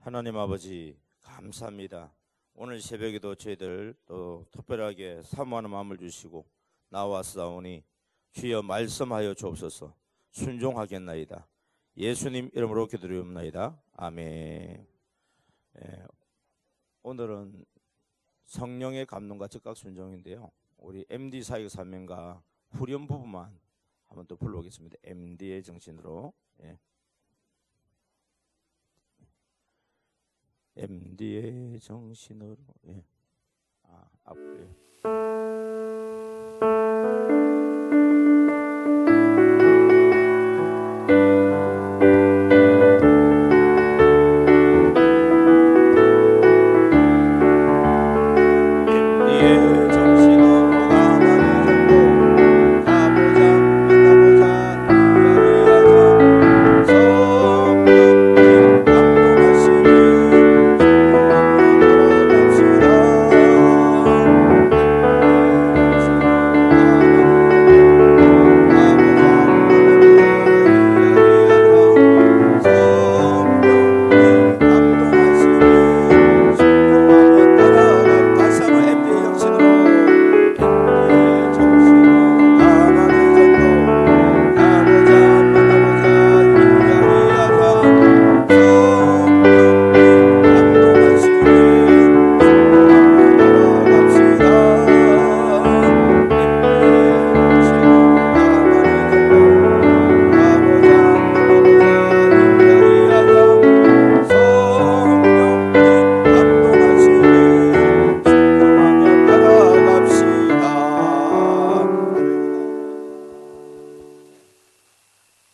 하나님 아버지 감사합니다. 오늘 새벽에도 저희들 또 특별하게 사모하는 마음을 주시고 나와싸우니 주여 말씀하여 주옵소서. 순종하겠나이다. 예수님 이름으로 기도드리옵나이다. 아멘. 오늘은 성령의 감동과 즉각 순종인데요, 우리 MD 사역 사명과 후렴 부분만 한번 또 불러보겠습니다. MD의 정신으로. MD의 정신으로. 앞에.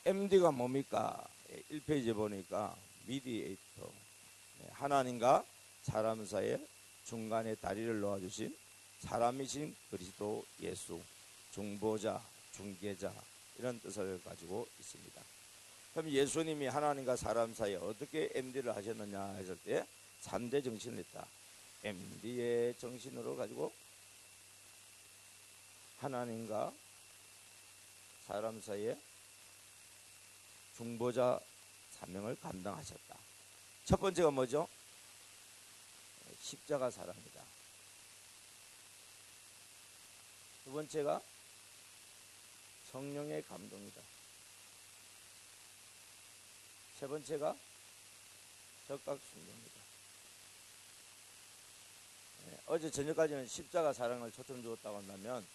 MD가 뭡니까? 1페이지에 보니까 미디에이터, 하나님과 사람 사이에 중간에 다리를 놓아주신 사람이신 그리스도 예수, 중보자, 중개자, 이런 뜻을 가지고 있습니다. 그럼 예수님이 하나님과 사람 사이에 어떻게 MD를 하셨느냐 했을 때 3대 정신을 했다. MD의 정신으로 가지고 하나님과 사람 사이에 중보자 사명을 감당하셨다. 첫 번째가 뭐죠? 십자가 사랑이다. 두 번째가 성령의 감동이다. 세 번째가 적각 순종이다. 어제 저녁까지는 십자가 사랑을 초점 주었다고 한다면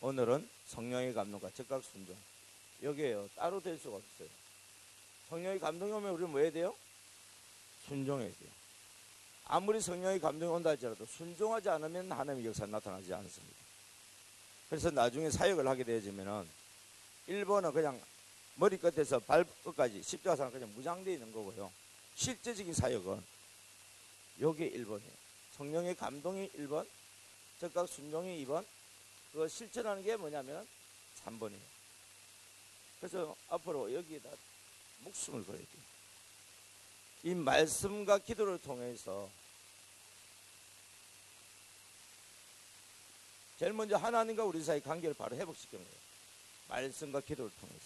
오늘은 성령의 감동과 적각 순종, 여기에요. 따로 될 수가 없어요. 성령의 감동이 오면 우리는 뭐 해야 돼요? 순종해야 돼요. 아무리 성령의 감동이 온다 할지라도 순종하지 않으면 하나님의 역사는 나타나지 않습니다. 그래서 나중에 사역을 하게 되어지면은 1번은 그냥 머리끝에서 발끝까지 십자가상 그냥 무장되어 있는 거고요, 실제적인 사역은 요게 1번이에요. 성령의 감동이 1번, 적각 순종이 2번, 그거 실천하는 게 뭐냐면 3번이에요. 그래서 앞으로 여기에다 목숨을 걸어야 돼요. 이 말씀과 기도를 통해서 제일 먼저 하나님과 우리 사이 관계를 바로 회복시키는 거예요. 말씀과 기도를 통해서.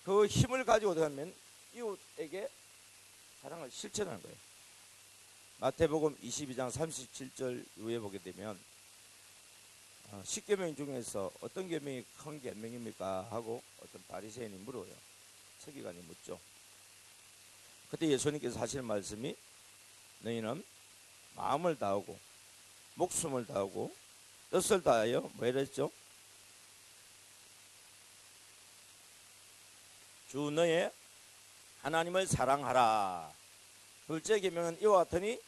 그 힘을 가지고 하면 이웃에게 사랑을 실천하는 거예요. 마태복음 22장 37절 이후에 보게 되면 10계명 중에서 어떤 계명이 큰 계명입니까? 하고 어떤 바리새인이 물어요. 서기관이 묻죠. 그때 예수님께서 하시는 말씀이 너희는 마음을 다하고 목숨을 다하고 뜻을 다하여 뭐 이랬죠? 주 너의 하나님을 사랑하라. 둘째 계명은 이와 같으니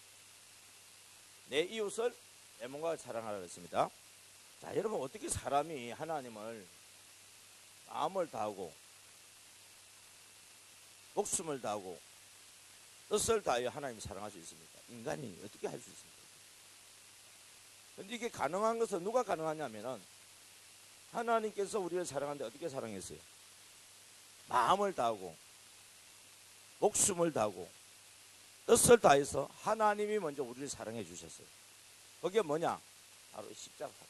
내 이웃을 내 몸과 사랑하라 그랬습니다. 자, 여러분, 어떻게 사람이 하나님을 마음을 다하고 목숨을 다하고 뜻을 다하여 하나님을 사랑할 수 있습니까? 인간이 어떻게 할 수 있습니까? 그런데 이게 가능한 것은 누가 가능하냐면은 하나님께서 우리를 사랑하는데 어떻게 사랑했어요? 마음을 다하고 목숨을 다하고 뜻을 다해서 하나님이 먼저 우리를 사랑해 주셨어요. 그게 뭐냐? 바로 십자가 사건.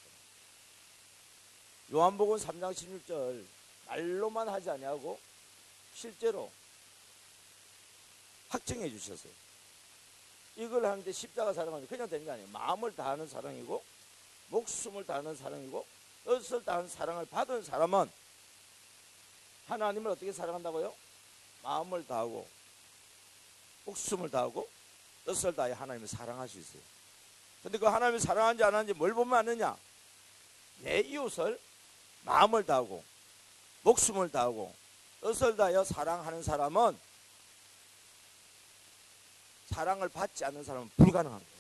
요한복음 3장 16절 말로만 하지 아니하고 실제로 확정해 주셨어요. 이걸 하는데 십자가 사랑은 그냥 되는 게 아니에요. 마음을 다하는 사랑이고 목숨을 다하는 사랑이고 뜻을 다하는 사랑을 받은 사람은 하나님을 어떻게 사랑한다고요? 마음을 다하고 목숨을 다하고 뜻을 다해 하나님을 사랑할 수 있어요. 근데 그 하나님을 사랑하는지 안 하는지 뭘 보면 아느냐? 내 이웃을 마음을 다하고 목숨을 다하고 뜻을 다하여 사랑하는 사람은 사랑을 받지 않는 사람은 불가능한 거예요.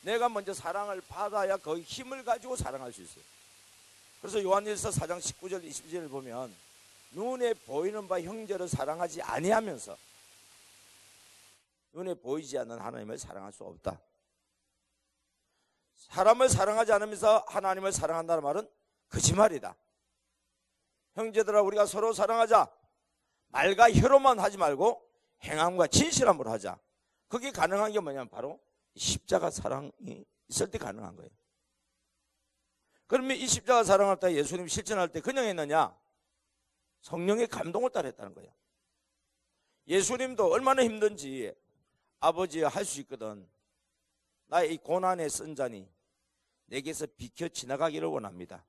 내가 먼저 사랑을 받아야 거기 힘을 가지고 사랑할 수 있어요. 그래서 요한일서 4장 19절 20절을 보면 눈에 보이는 바 형제를 사랑하지 아니하면서 눈에 보이지 않는 하나님을 사랑할 수 없다. 사람을 사랑하지 않으면서 하나님을 사랑한다는 말은 거짓말이다. 형제들아 우리가 서로 사랑하자. 말과 혀로만 하지 말고 행함과 진실함으로 하자. 그게 가능한 게 뭐냐면 바로 십자가 사랑이 있을 때 가능한 거예요. 그러면 이 십자가 사랑할 때 예수님 실천할 때 그냥 했느냐? 성령의 감동을 따라 했다는 거예요. 예수님도 얼마나 힘든지 아버지 할 수 있거든. 나의 이 고난의 쓴 잔이 내게서 비켜 지나가기를 원합니다.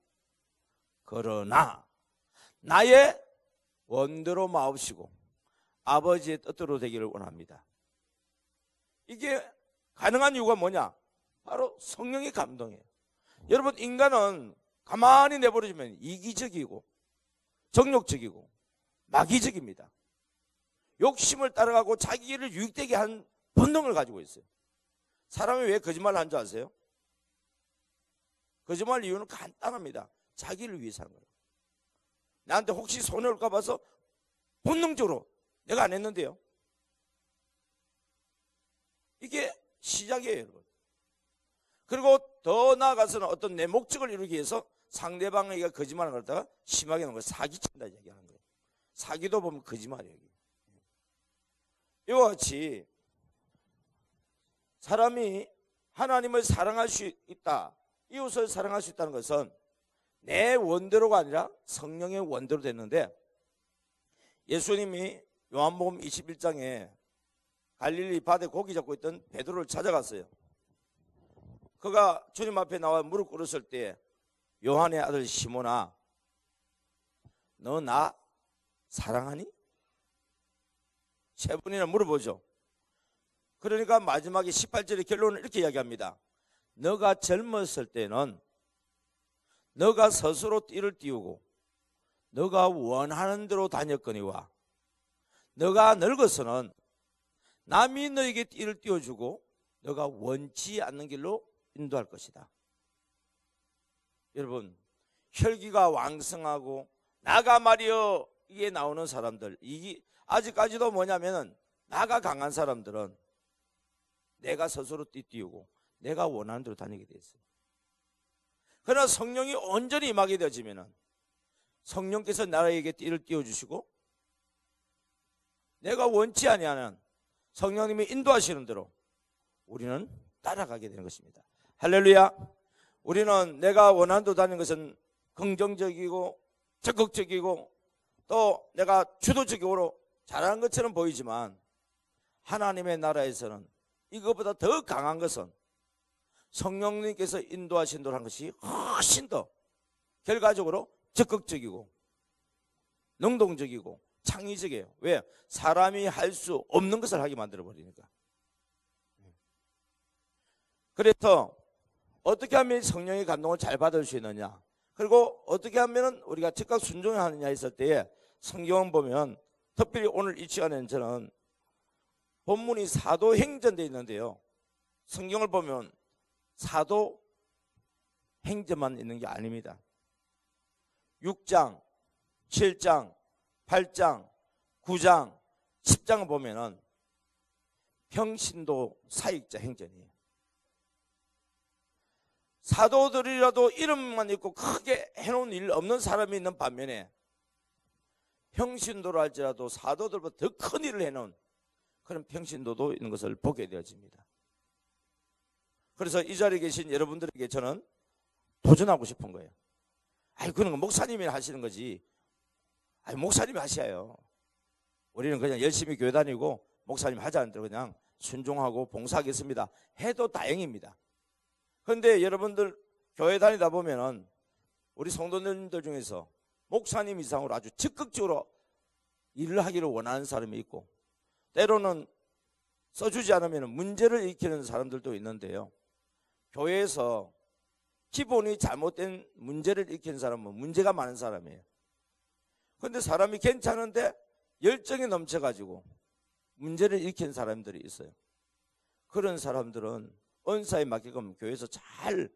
그러나 나의 원대로 마옵시고 아버지의 뜻대로 되기를 원합니다. 이게 가능한 이유가 뭐냐? 바로 성령의 감동이에요. 여러분 인간은 가만히 내버려주면 이기적이고 정욕적이고 마귀적입니다. 욕심을 따라가고 자기를 유익되게 한 본능을 가지고 있어요. 사람이 왜 거짓말을 하는 줄 아세요? 거짓말 이유는 간단합니다. 자기를 위해서 하는 거예요. 나한테 혹시 손해올까 봐서 본능적으로 내가 안 했는데요. 이게 시작이에요, 여러분. 그리고 더 나아가서는 어떤 내 목적을 이루기 위해서 상대방에게 거짓말을 걸다가 심하게 하는 걸 사기친다 얘기하는 거예요. 사기도 보면 거짓말이에요. 이와 같이 사람이 하나님을 사랑할 수 있다, 이웃을 사랑할 수 있다는 것은 내 원대로가 아니라 성령의 원대로 됐는데, 예수님이 요한복음 21장에 갈릴리 바다에 고기 잡고 있던 베드로를 찾아갔어요. 그가 주님 앞에 나와 무릎 꿇었을 때 요한의 아들 시몬아, 너 나 사랑하니? 세 번이나 물어보죠. 그러니까 마지막에 18절의 결론을 이렇게 이야기합니다. 너가 젊었을 때는 너가 스스로 띠를 띄우고 너가 원하는 대로 다녔거니와 너가 늙어서는 남이 너에게 띠를 띄워주고 너가 원치 않는 길로 인도할 것이다. 여러분, 혈기가 왕성하고 나가 말이여 이게 나오는 사람들, 이게 아직까지도 뭐냐면은 나가 강한 사람들은 내가 스스로 띠띄우고 내가 원하는 대로 다니게 돼 있어요. 그러나 성령이 온전히 임하게 되어지면은 성령께서 나에게 띠를 띄워주시고 내가 원치 아니하는 성령님이 인도하시는 대로 우리는 따라가게 되는 것입니다. 할렐루야. 우리는 내가 원하는 대로 다니는 것은 긍정적이고 적극적이고 또 내가 주도적으로 잘하는 것처럼 보이지만 하나님의 나라에서는 이것보다 더 강한 것은 성령님께서 인도하신 대로 한 것이 훨씬 더 결과적으로 적극적이고 능동적이고 창의적이에요. 왜? 사람이 할 수 없는 것을 하게 만들어버리니까. 그래서 어떻게 하면 성령의 감동을 잘 받을 수 있느냐, 그리고 어떻게 하면 우리가 즉각 순종하느냐 했을 때에 성경을 보면, 특별히 오늘 이 시간에는 저는 본문이 사도행전되어 있는데요, 성경을 보면 사도행전만 있는 게 아닙니다. 6장, 7장, 8장, 9장, 10장을 보면은 평신도 사역자 행전이에요. 사도들이라도 이름만 있고 크게 해놓은 일 없는 사람이 있는 반면에 평신도로 할지라도 사도들보다 더 큰 일을 해놓은 그런 평신도도 있는 것을 보게 되어집니다. 그래서 이 자리에 계신 여러분들에게 저는 도전하고 싶은 거예요. 아니, 그런 건 목사님이 하시는 거지. 아니, 목사님이 하셔요. 우리는 그냥 열심히 교회 다니고 목사님 하자는 대로 그냥 순종하고 봉사하겠습니다 해도 다행입니다. 그런데 여러분들 교회 다니다 보면은 우리 성도님들 중에서 목사님 이상으로 아주 적극적으로 일을 하기를 원하는 사람이 있고, 때로는 써주지 않으면 문제를 일으키는 사람들도 있는데요, 교회에서 기본이 잘못된 문제를 일으키는 사람은 문제가 많은 사람이에요. 그런데 사람이 괜찮은데 열정이 넘쳐가지고 문제를 일으키는 사람들이 있어요. 그런 사람들은 은사에 맡기면 교회에서 잘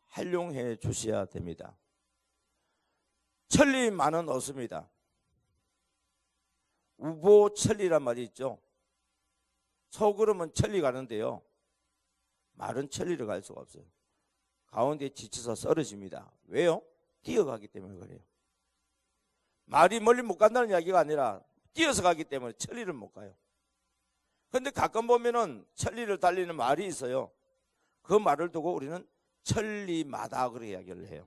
활용해 주셔야 됩니다. 천리만은 없습니다. 우보천리란 말이 있죠. 소그러면 천리 가는데요, 말은 천리를 갈 수가 없어요. 가운데 지쳐서 쓰러집니다. 왜요? 뛰어가기 때문에 그래요. 말이 멀리 못 간다는 이야기가 아니라 뛰어서 가기 때문에 천리를 못 가요. 그런데 가끔 보면은 천리를 달리는 말이 있어요. 그 말을 두고 우리는 천리마다 그렇게 이야기를 해요.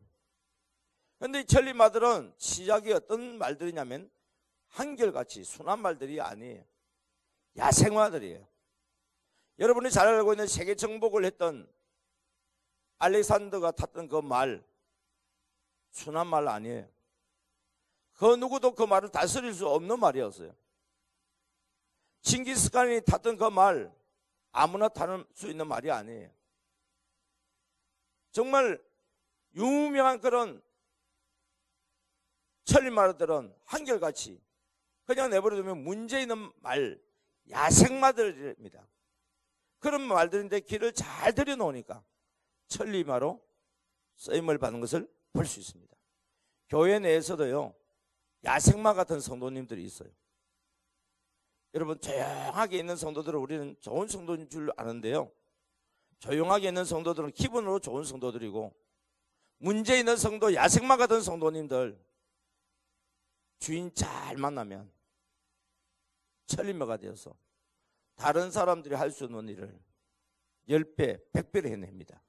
그런데 이 천리마들은 시작이 어떤 말들이냐면 한결같이 순한 말들이 아니에요. 야생마들이에요. 여러분이 잘 알고 있는 세계 정복을 했던 알렉산더가 탔던 그 말, 순한 말 아니에요. 그 누구도 그 말을 다스릴 수 없는 말이었어요. 징기스칸이 탔던 그 말, 아무나 타는 수 있는 말이 아니에요. 정말 유명한 그런 천리말들은 한결같이 그냥 내버려두면 문제 있는 말, 야생마들입니다. 그런 말들인데 길을 잘 들여놓으니까 천리마로 쓰임을 받는 것을 볼 수 있습니다. 교회 내에서도요, 야생마 같은 성도님들이 있어요. 여러분, 조용하게 있는 성도들은 우리는 좋은 성도인 줄 아는데요, 조용하게 있는 성도들은 기본으로 좋은 성도들이고, 문제 있는 성도, 야생마 같은 성도님들 주인 잘 만나면 천리마가 되어서 다른 사람들이 할 수 없는 일을 10배, 100배를 해냅니다.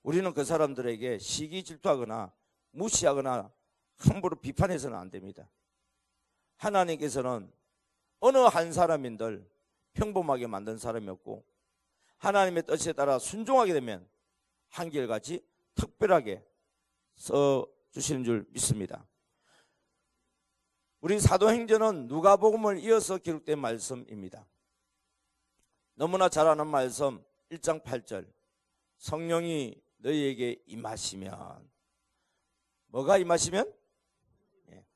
우리는 그 사람들에게 시기 질투하거나 무시하거나 함부로 비판해서는 안 됩니다. 하나님께서는 어느 한 사람인들 평범하게 만든 사람이 없고, 하나님의 뜻에 따라 순종하게 되면 한결같이 특별하게 써주시는 줄 믿습니다. 우리 사도행전은 누가복음을 이어서 기록된 말씀입니다. 너무나 잘 아는 말씀 1장 8절, 성령이 너희에게 임하시면, 뭐가 임하시면?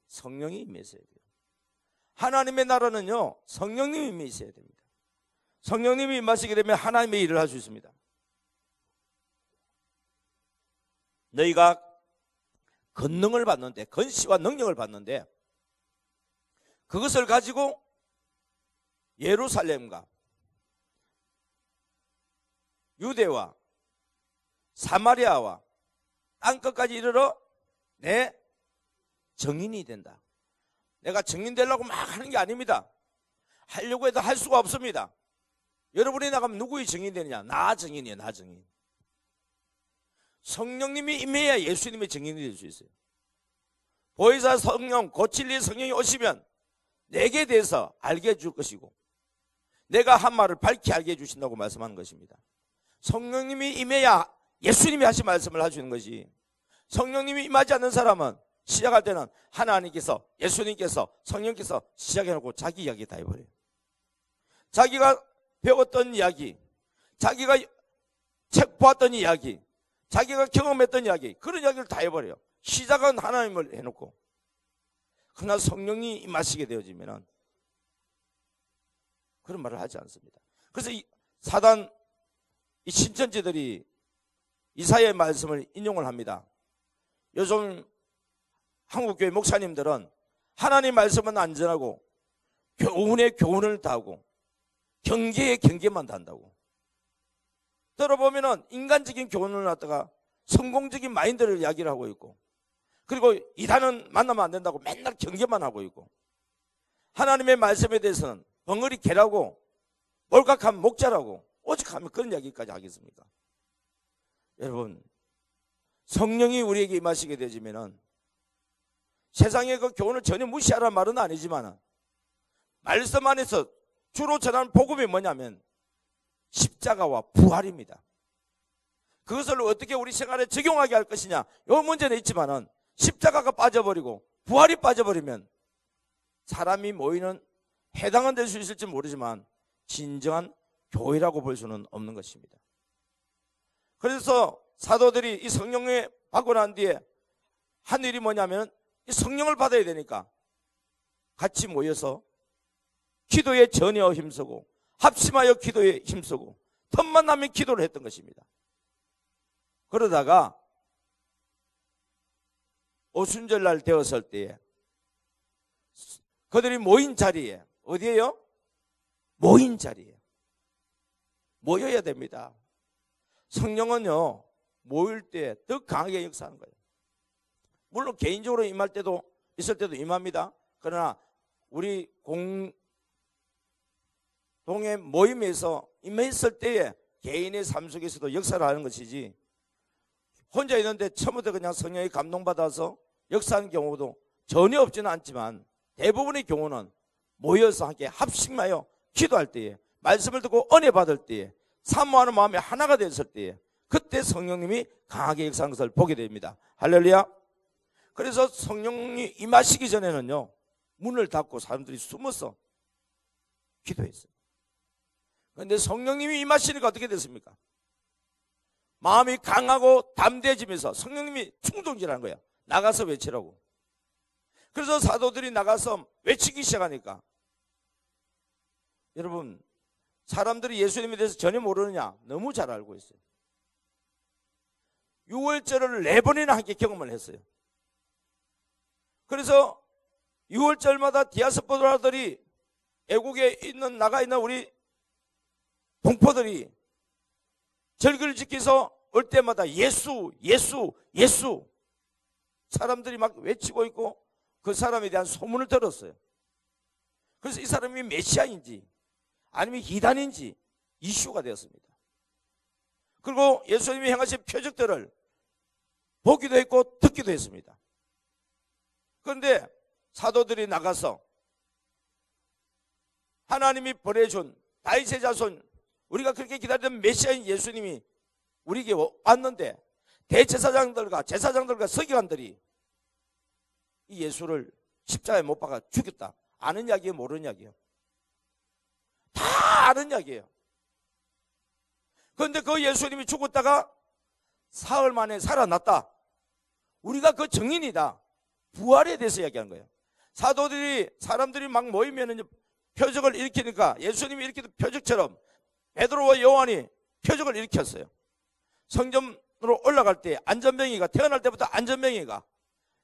성령이 임하셔야 돼요. 하나님의 나라는요, 성령님이 임하셔야 됩니다. 성령님이 임하시게 되면 하나님의 일을 할 수 있습니다. 너희가 권능을 받는데, 권시와 능력을 받는데, 그것을 가지고 예루살렘과 유대와 사마리아와 땅끝까지 이르러 내 증인이 된다. 내가 증인 되려고 막 하는 게 아닙니다. 하려고 해도 할 수가 없습니다. 여러분이 나가면 누구의 증인이 되느냐? 나 증인이에요. 나 증인. 성령님이 임해야 예수님의 증인이 될 수 있어요. 보혜사 성령, 고칠리의 성령이 오시면 내게 대해서 알게 해줄 것이고, 내가 한 말을 밝히 알게 해주신다고 말씀하는 것입니다. 성령님이 임해야 예수님이 하신 말씀을 할 수 있는 것이, 성령님이 임하지 않는 사람은 시작할 때는 하나님께서, 예수님께서, 성령께서 시작해놓고 자기 이야기 다 해버려요. 자기가 배웠던 이야기, 자기가 책 보았던 이야기, 자기가 경험했던 이야기, 그런 이야기를 다 해버려요. 시작은 하나님을 해놓고. 그러나 성령이 임하시게 되어지면 그런 말을 하지 않습니다. 그래서 이 사단, 이 신천지들이 이사야의 말씀을 인용을 합니다. 요즘 한국교회 목사님들은 하나님 말씀은 안전하고 교훈에 교훈을 다하고 경계에 경계만 다한다고. 들어보면은 인간적인 교훈을 갖다가 성공적인 마인드를 이야기를 하고 있고, 그리고 이단은 만나면 안 된다고 맨날 경계만 하고 있고, 하나님의 말씀에 대해서는 벙어리 개라고 몰각한 목자라고 오직하면 그런 이야기까지 하겠습니까? 여러분, 성령이 우리에게 임하시게 되지면은 세상의 그 교훈을 전혀 무시하라는 말은 아니지만 말씀 안에서 주로 전하는 복음이 뭐냐면 십자가와 부활입니다. 그것을 어떻게 우리 생활에 적용하게 할 것이냐, 이 문제는 있지만은 십자가가 빠져버리고 부활이 빠져버리면 사람이 모이는 해당은 될 수 있을지 모르지만 진정한 교회라고 볼 수는 없는 것입니다. 그래서 사도들이 이 성령을 받고 난 뒤에 한 일이 뭐냐면 이 성령을 받아야 되니까 같이 모여서 기도에 전혀 힘쓰고 합심하여 기도에 힘쓰고 틈만 나면 기도를 했던 것입니다. 그러다가 오순절날 되었을 때에 그들이 모인 자리에, 어디에요? 모인 자리에 모여야 됩니다. 성령은요 모일 때 더 강하게 역사하는 거예요. 물론 개인적으로 임할 때도 있을 때도 임합니다. 그러나 우리 공동의 모임에서 임했을 때에 개인의 삶 속에서도 역사를 하는 것이지, 혼자 있는데 처음부터 그냥 성령이 감동받아서 역사하는 경우도 전혀 없지는 않지만 대부분의 경우는 모여서 함께 합심하여 기도할 때에, 말씀을 듣고 은혜 받을 때에, 사모하는 마음이 하나가 됐을 때에 그때 성령님이 강하게 역사하는 것을 보게 됩니다. 할렐루야. 그래서 성령이 임하시기 전에는요 문을 닫고 사람들이 숨어서 기도했어요. 그런데 성령님이 임하시니까 어떻게 됐습니까? 마음이 강하고 담대해지면서 성령님이 충동질하는 거야. 나가서 외치라고. 그래서 사도들이 나가서 외치기 시작하니까, 여러분 사람들이 예수님에 대해서 전혀 모르느냐? 너무 잘 알고 있어요. 6월절을 4번이나 함께 경험을 했어요. 그래서 6월절마다 디아스포라들이 애국에 있는 나가 있는 우리 동포들이 절기를 지켜서 올 때마다 예수 예수 예수 사람들이 막 외치고 있고 그 사람에 대한 소문을 들었어요. 그래서 이 사람이 메시아인지 아니면 이단인지 이슈가 되었습니다. 그리고 예수님이 행하신 표적들을 보기도 했고 듣기도 했습니다. 그런데 사도들이 나가서 하나님이 보내준 다윗의 자손, 우리가 그렇게 기다리던 메시아인 예수님이 우리에게 왔는데 대제사장들과 제사장들과 서기관들이 이 예수를 십자가에 못 박아 죽였다. 아는 이야기예요, 모르는 이야기예요? 다 아는 이야기예요. 그런데 그 예수님이 죽었다가 사흘 만에 살아났다. 우리가 그 증인이다. 부활에 대해서 이야기하는 거예요. 사도들이, 사람들이 막 모이면 표적을 일으키니까 예수님이 일으키던 표적처럼 베드로와 요한이 표적을 일으켰어요. 성전으로 올라갈 때 안전병이가, 태어날 때부터 안전병이가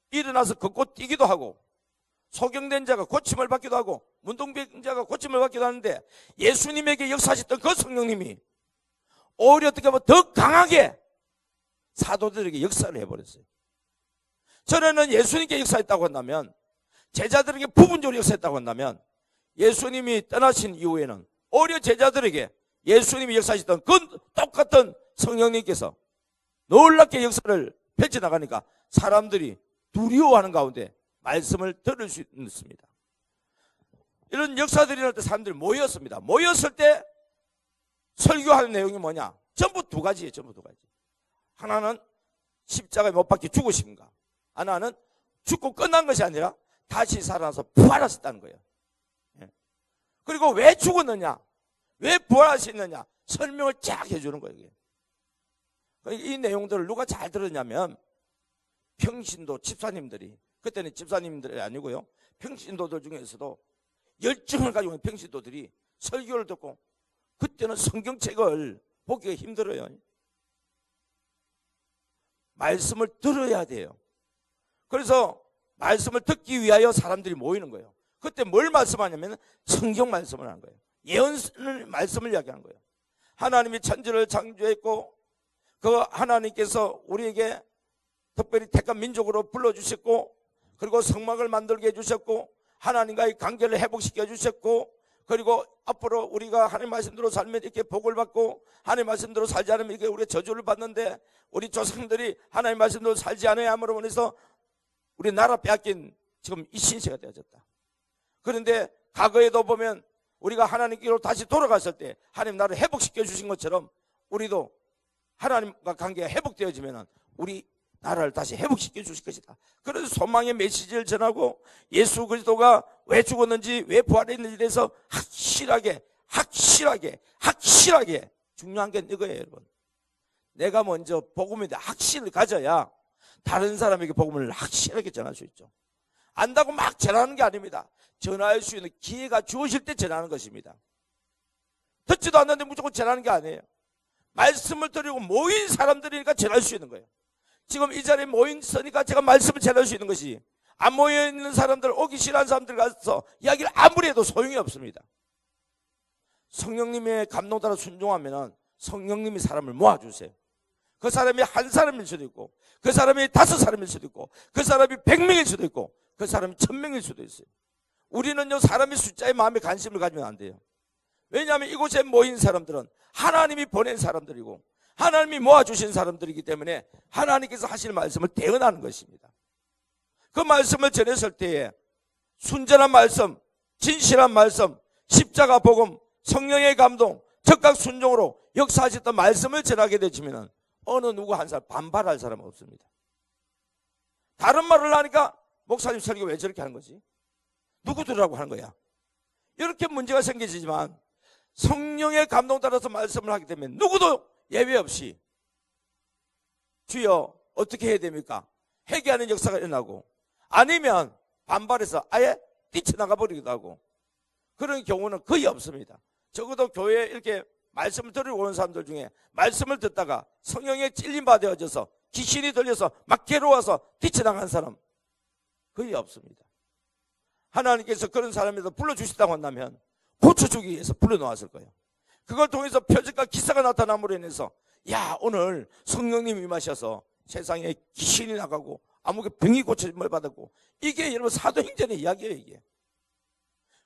일어나서 걷고 뛰기도 하고, 소경된 자가 고침을 받기도 하고, 문둥병자가 고침을 받기도 하는데, 예수님에게 역사하셨던 그 성령님이 오히려 어떻게 보면 더 강하게 사도들에게 역사를 해버렸어요. 전에는 예수님께 역사했다고 한다면, 제자들에게 부분적으로 역사했다고 한다면, 예수님이 떠나신 이후에는 오히려 제자들에게 예수님이 역사하셨던 그 똑같은 성령님께서 놀랍게 역사를 펼쳐나가니까 사람들이 두려워하는 가운데 말씀을 들을 수 있습니다. 이런 역사들이 일어날 때 사람들이 모였습니다. 모였을 때 설교하는 내용이 뭐냐? 전부 두 가지예요. 전부 두 가지. 하나는 십자가에 못 박혀 죽으신가, 하나는 죽고 끝난 것이 아니라 다시 살아나서 부활하셨다는 거예요. 그리고 왜 죽었느냐, 왜 부활하셨느냐 설명을 쫙 해주는 거예요. 이 내용들을 누가 잘 들었냐면 평신도 집사님들이, 그때는 집사님들이 아니고요, 평신도들 중에서도 열정을 가지고 있는 평신도들이 설교를 듣고, 그때는 성경책을 보기가 힘들어요. 말씀을 들어야 돼요. 그래서 말씀을 듣기 위하여 사람들이 모이는 거예요. 그때 뭘 말씀하냐면 성경 말씀을 하는 거예요. 예언 말씀을 이야기하는 거예요. 하나님이 천지를 창조했고 그 하나님께서 우리에게 특별히 택한 민족으로 불러주셨고, 그리고 성막을 만들게 해주셨고, 하나님과의 관계를 회복시켜 주셨고, 그리고 앞으로 우리가 하나님 말씀대로 살면 이렇게 복을 받고, 하나님 말씀대로 살지 않으면 이렇게 우리가 저주를 받는데, 우리 조상들이 하나님 말씀대로 살지 않아야 함으로 인해서 우리 나라 빼앗긴 지금 이 신세가 되어졌다. 그런데 과거에도 보면 우리가 하나님께로 다시 돌아갔을 때 하나님 나를 회복시켜 주신 것처럼 우리도 하나님과 관계가 회복되어지면 우리 나라를 다시 회복시켜 주실 것이다. 그래서 소망의 메시지를 전하고 예수 그리스도가 왜 죽었는지 왜 부활했는지에 대해서 확실하게 중요한 게 이거예요. 여러분, 내가 먼저 복음에 대한 확신을 가져야 다른 사람에게 복음을 확실하게 전할 수 있죠. 안다고 막 전하는 게 아닙니다. 전할 수 있는 기회가 주어질 때 전하는 것입니다. 듣지도 않는데 무조건 전하는 게 아니에요. 말씀을 드리고 모인 사람들이니까 전할 수 있는 거예요. 지금 이 자리에 모였으니까 제가 말씀을 전할 수 있는 것이, 안 모여있는 사람들, 오기 싫어하는 사람들 가서 이야기를 아무리 해도 소용이 없습니다. 성령님의 감동 따라 순종하면 성령님이 사람을 모아주세요. 그 사람이 한 사람일 수도 있고, 그 사람이 5사람일 수도 있고, 그 사람이 100명일 수도 있고, 그 사람이 1000명일 수도 있어요. 우리는요, 사람의 숫자에 마음에 관심을 가지면 안 돼요. 왜냐하면 이곳에 모인 사람들은 하나님이 보낸 사람들이고 하나님이 모아주신 사람들이기 때문에 하나님께서 하실 말씀을 대언하는 것입니다. 그 말씀을 전했을 때에 순전한 말씀, 진실한 말씀, 십자가 복음, 성령의 감동, 적각 순종으로 역사하셨던 말씀을 전하게 되시면 어느 누구 한 사람 반발할 사람은 없습니다. 다른 말을 하니까 목사님 설교 왜 저렇게 하는 거지? 누구 들으라고 하는 거야? 이렇게 문제가 생기지만 성령의 감동 따라서 말씀을 하기 때문에 누구도 예외 없이 주여 어떻게 해야 됩니까? 회개하는 역사가 일어나고, 아니면 반발해서 아예 뛰쳐나가 버리기도 하고, 그런 경우는 거의 없습니다. 적어도 교회에 이렇게 말씀을 들으러 오는 사람들 중에 말씀을 듣다가 성령에 찔림받아져서 귀신이 들려서 막 괴로워서 뛰쳐나간 사람 거의 없습니다. 하나님께서 그런 사람에서 불러주셨다고 한다면 고쳐주기 위해서 불러놓았을 거예요. 그걸 통해서 표적과 기사가 나타남으로 인해서 야, 오늘 성령님이 임하셔서 세상에 귀신이 나가고 아무게 병이 고쳐짐을 받았고, 이게 여러분 사도행전의 이야기예요. 이게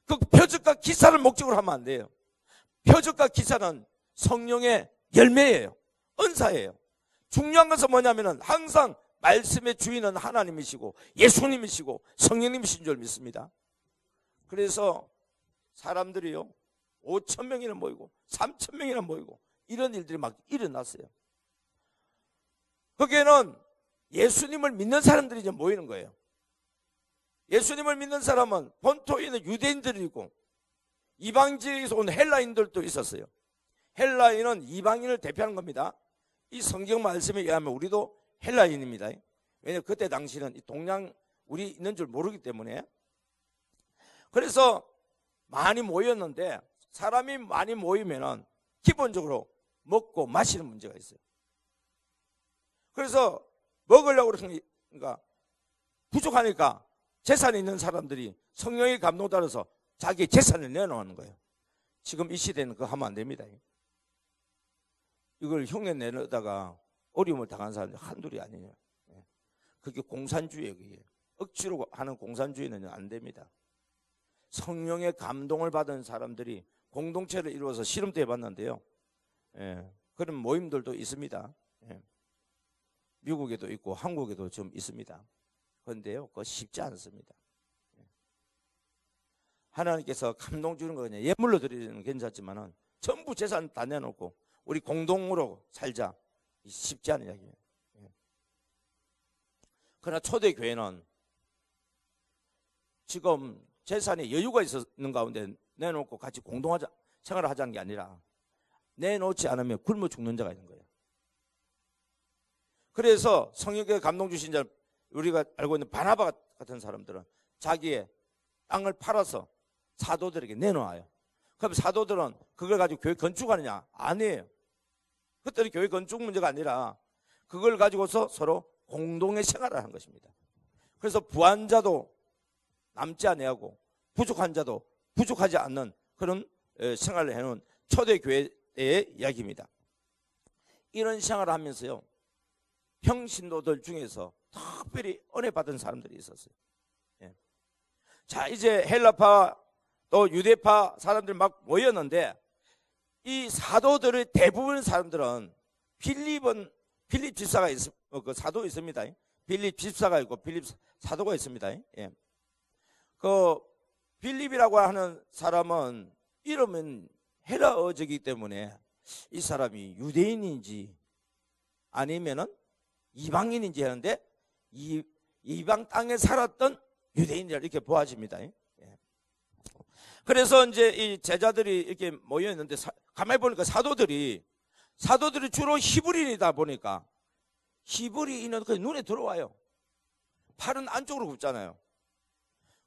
그 표적과 기사를 목적으로 하면 안 돼요. 표적과 기사는 성령의 열매예요. 은사예요. 중요한 것은 뭐냐면은 항상 말씀의 주인은 하나님이시고 예수님이시고 성령님이신 줄 믿습니다. 그래서 사람들이요 5,000명이나 모이고 3,000명이나 모이고 이런 일들이 막 일어났어요. 거기에는 예수님을 믿는 사람들이 이제 모이는 거예요. 예수님을 믿는 사람은 본토에 있는 유대인들이고 이방 지역에서 온 헬라인들도 있었어요. 헬라인은 이방인을 대표하는 겁니다. 이 성경 말씀에 의하면 우리도 헬라인입니다. 왜냐하면 그때 당시는 이 동양 우리 있는 줄 모르기 때문에. 그래서 많이 모였는데 사람이 많이 모이면은 기본적으로 먹고 마시는 문제가 있어요. 그래서 먹으려고 그러니까 부족하니까 재산이 있는 사람들이 성령의 감동 따라서 자기 재산을 내놓는 거예요. 지금 이 시대는 그거 하면 안 됩니다. 이걸 흉내 내려다가 어려움을 당한 사람들이 한둘이 아니에요. 그게 공산주의예요. 그게 억지로 하는 공산주의는 안 됩니다. 성령의 감동을 받은 사람들이 공동체를 이루어서 실험도 해봤는데요. 그런 모임들도 있습니다. 미국에도 있고 한국에도 좀 있습니다. 그런데요, 그거 쉽지 않습니다. 하나님께서 감동 주는 거 그냥 예물로 드리는 건 괜찮지만은 전부 재산 다 내놓고 우리 공동으로 살자, 쉽지 않은 이야기예요. 그러나 초대교회는 지금 재산에 여유가 있는 가운데 내놓고 같이 공동하자, 생활을 하자는 게 아니라 내놓지 않으면 굶어 죽는 자가 있는 거예요. 그래서 성령께 감동 주신 자, 우리가 알고 있는 바나바 같은 사람들은 자기의 땅을 팔아서 사도들에게 내놓아요. 그럼 사도들은 그걸 가지고 교회 건축하느냐? 아니에요. 그때는 교회 건축 문제가 아니라 그걸 가지고서 서로 공동의 생활을 하는 것입니다. 그래서 부한 자도 남지 아니하고 부족한 자도 부족하지 않는 그런 생활을 해놓은 초대교회의 이야기입니다. 이런 생활을 하면서요, 평신도들 중에서 특별히 은혜 받은 사람들이 있었어요. 자, 이제 헬라파 또 유대파 사람들 막 모였는데, 이 사도들의 대부분 사람들은 필립 집사가 그 사도 있습니다. 필립 집사가 있고 필립 사도가 있습니다. 그 빌립이라고 하는 사람은 이름은 헤라어적이기 때문에 이 사람이 유대인인지 아니면은 이방인인지 하는데 이방 땅에 살았던 유대인이라 이렇게 보아집니다. 그래서 이제 이 제자들이 이렇게 모여 있는데 가만히 보니까 사도들이 주로 히브리인이다 보니까 히브리인은 그냥 눈에 들어와요. 팔은 안쪽으로 굽잖아요.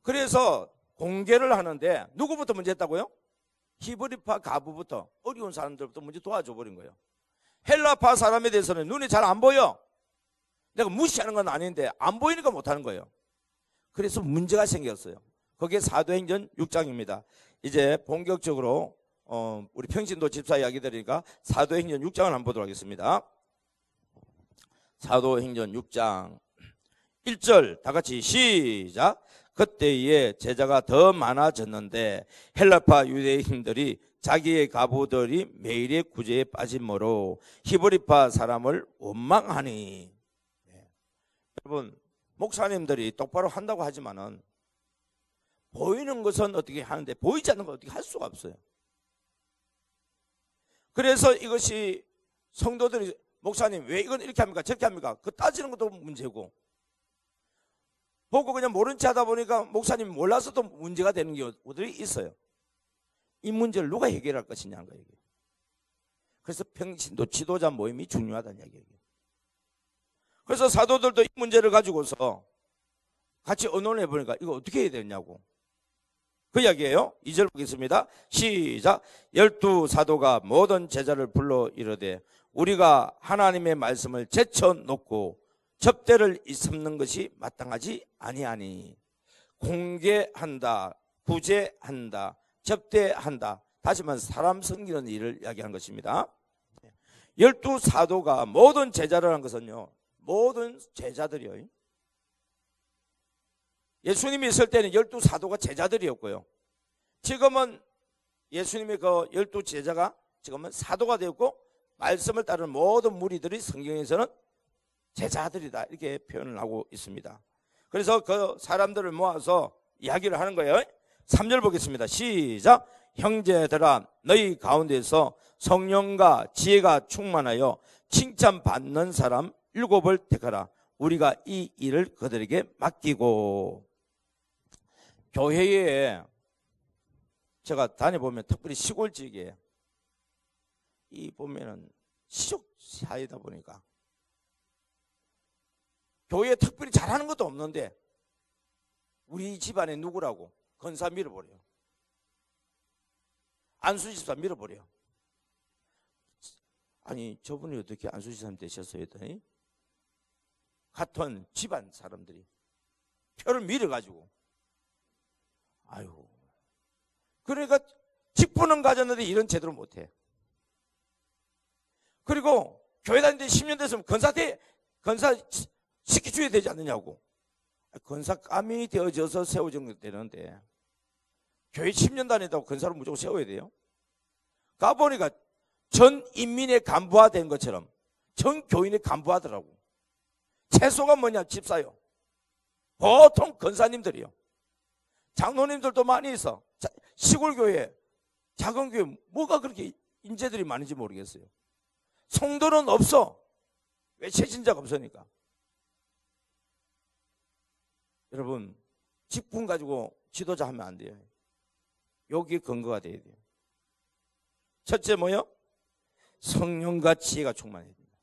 그래서 공개를 하는데 누구부터 문제 했다고요? 히브리파 가부부터, 어려운 사람들부터 문제 도와줘 버린 거예요. 헬라파 사람에 대해서는 눈이 잘 안 보여. 내가 무시하는 건 아닌데 안 보이니까 못하는 거예요. 그래서 문제가 생겼어요. 그게 사도행전 6장입니다. 이제 본격적으로 우리 평신도 집사 이야기 들으니까 사도행전 6장을 한번 보도록 하겠습니다. 사도행전 6장 1절 다 같이 시작. 그때에 제자가 더 많아졌는데 헬라파 유대인들이 자기의 가부들이 매일의 구제에 빠짐으로 히브리파 사람을 원망하니. 여러분, 목사님들이 똑바로 한다고 하지만은 보이는 것은 어떻게 하는데 보이지 않는 건 어떻게 할 수가 없어요. 그래서 이것이 성도들이 목사님 왜 이건 이렇게 합니까 저렇게 합니까 그 따지는 것도 문제고, 보고 그냥 모른 체 하다 보니까 목사님이 몰라서도 문제가 되는 경우들이 있어요. 이 문제를 누가 해결할 것이냐는 거예요. 그래서 평신도 지도자 모임이 중요하다는 이야기예요. 그래서 사도들도 이 문제를 가지고서 같이 의논을 해보니까 이거 어떻게 해야 되냐고 그 이야기예요. 2절 보겠습니다. 시작. 12사도가 모든 제자를 불러 이르되 우리가 하나님의 말씀을 제쳐놓고 접대를 일삼는 것이 마땅하지 아니하니. 공개한다, 구제한다, 접대한다, 다시 말해 사람 섬기는 일을 이야기하는 것입니다. 12사도가 모든 제자를 한 것은요, 모든 제자들이요. 예수님이 있을 때는 12사도가 제자들이었고요. 지금은 예수님의 그 12제자가 지금은 사도가 되었고 말씀을 따르는 모든 무리들이 성경에서는 제자들이다 이렇게 표현을 하고 있습니다. 그래서 그 사람들을 모아서 이야기를 하는 거예요. 3절 보겠습니다. 시작. 형제들아 너희 가운데서 성령과 지혜가 충만하여 칭찬받는 사람 7을 택하라. 우리가 이 일을 그들에게 맡기고. 교회에 제가 다녀보면 특별히 시골 지역에 이 보면은 시족 사이다 보니까 교회에 특별히 잘하는 것도 없는데 우리 집안에 누구라고 건사 밀어버려요. 안수 집사 밀어버려요. 아니 저분이 어떻게 안수 집사님 되셨어요 했더니 같은 집안 사람들이 표를 밀어가지고 아유 그러니까 직분은 가졌는데 일은 제대로 못해. 그리고 교회 다니는데 10년 됐으면 건사 시켜줘야 되지 않느냐고. 건사감이 되어져서 세워지면 되는데 교회 10년 다니다고 건사를 무조건 세워야 돼요? 가보니까 전 인민의 간부화 된 것처럼 전 교인의 간부하더라고. 채소가 뭐냐? 집사요. 보통 건사님들이요. 장로님들도 많이 있어. 시골 교회, 작은 교회 뭐가 그렇게 인재들이 많은지 모르겠어요. 성도는 없어. 왜 최신자가 없으니까. 여러분 직분 가지고 지도자 하면 안 돼요. 여기에 근거가 돼야 돼요. 첫째 뭐요? 성령과 지혜가 충만해야 됩니다.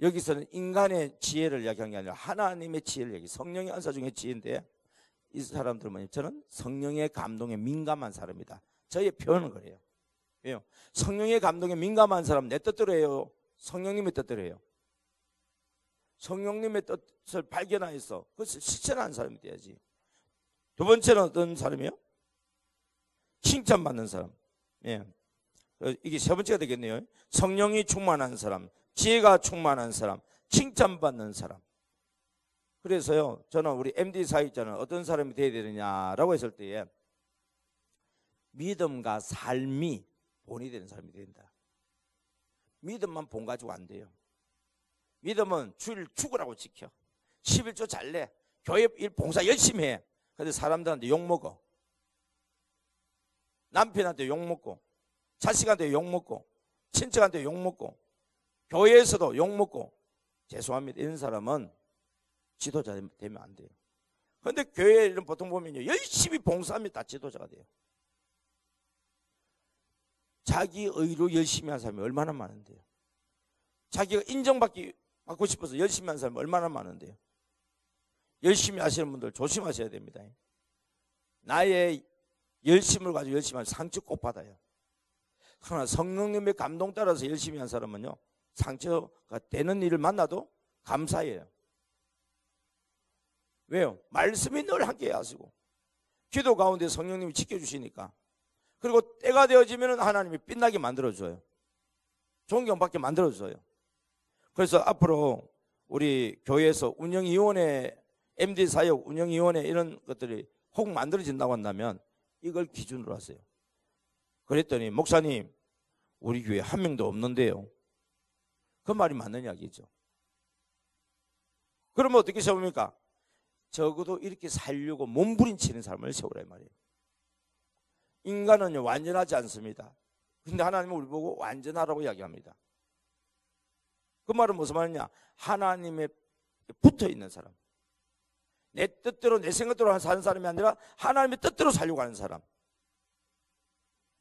여기서는 인간의 지혜를 이야기한 게 아니라 하나님의 지혜를 얘기. 성령의 은사 중에 지혜인데 이 사람들은 뭐냐면 저는 성령의 감동에 민감한 사람이다. 저의 표현은 그래요. 왜요? 성령의 감동에 민감한 사람은 내 뜻대로 해요? 성령님의 뜻대로 해요? 성령님의 뜻을 발견하여서 그것을 실천하는 사람이 돼야지. 두 번째는 어떤 사람이요? 칭찬받는 사람. 예. 이게 세 번째가 되겠네요. 성령이 충만한 사람, 지혜가 충만한 사람, 칭찬받는 사람. 그래서요, 저는 우리 MD 사역자는 어떤 사람이 되어야 되느냐라고 했을 때에 믿음과 삶이 본이 되는 사람이 된다. 믿음만 본 가지고 안 돼요. 믿음은 주일 죽으라고 지켜. 11조 잘 내. 교회 일 봉사 열심히 해. 근데 사람들한테 욕먹어. 남편한테 욕먹고, 자식한테 욕먹고, 친척한테 욕먹고, 교회에서도 욕먹고. 죄송합니다. 이런 사람은 지도자 되면 안 돼요. 그런데 교회는 보통 보면요, 열심히 봉사하면 다 지도자가 돼요. 자기 의로 열심히 한 사람이 얼마나 많은데요. 자기가 인정받고 싶어서 열심히 한 사람이 얼마나 많은데요. 열심히 하시는 분들 조심하셔야 됩니다. 나의 열심을 가지고 열심히 하면 상처 꼭 받아요. 그러나 성령님의 감동 따라서 열심히 한 사람은요, 상처가 되는 일을 만나도 감사해요. 왜요? 말씀이 늘 함께 하시고 기도 가운데 성령님이 지켜주시니까. 그리고 때가 되어지면 하나님이 빛나게 만들어줘요. 존경받게 만들어줘요. 그래서 앞으로 우리 교회에서 운영위원회, MD사역 운영위원회 이런 것들이 혹 만들어진다고 한다면 이걸 기준으로 하세요. 그랬더니 목사님 우리 교회 한 명도 없는데요. 그 말이 맞는 이야기죠. 그러면 어떻게 세웁니까? 적어도 이렇게 살려고 몸부림치는 사람을 세우라 이 말이에요. 인간은요 완전하지 않습니다. 근데 하나님은 우리 보고 완전하라고 이야기합니다. 그 말은 무슨 말이냐? 하나님에 붙어 있는 사람, 내 뜻대로 내 생각대로 사는 사람이 아니라 하나님의 뜻대로 살려고 하는 사람,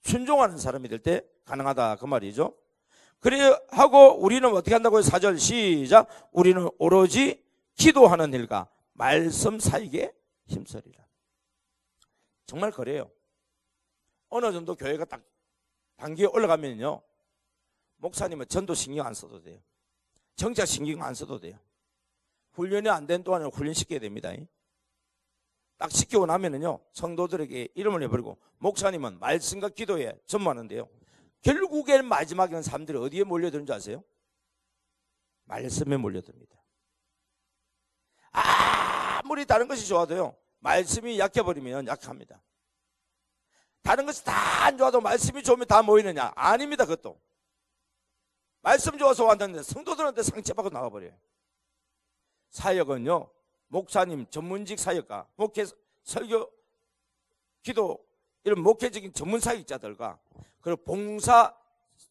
순종하는 사람이 될 때 가능하다 그 말이죠. 그래 하고 우리는 어떻게 한다고요? 4절 시작. 우리는 오로지 기도하는 일과 말씀 사이에 힘쓰리라. 정말 그래요. 어느 정도 교회가 딱 단계에 올라가면요, 목사님은 전도 신경 안 써도 돼요. 정작 신경 안 써도 돼요. 훈련이 안 된 동안은 훈련시켜야 됩니다. 딱 시키고 나면은요, 성도들에게 이름을 내버리고 목사님은 말씀과 기도에 전무하는데요, 결국엔 마지막에는 사람들이 어디에 몰려드는 줄 아세요? 말씀에 몰려듭니다. 아무리 다른 것이 좋아도요, 말씀이 약해버리면 약합니다. 다른 것이 다 안 좋아도 말씀이 좋으면 다 모이느냐? 아닙니다. 그것도 말씀 좋아서 왔는데 성도들한테 상처받고 나가버려요. 사역은요, 목사님 전문직 사역과 목회, 설교, 기도 이런 목회적인 전문 사역자들과 그리고 봉사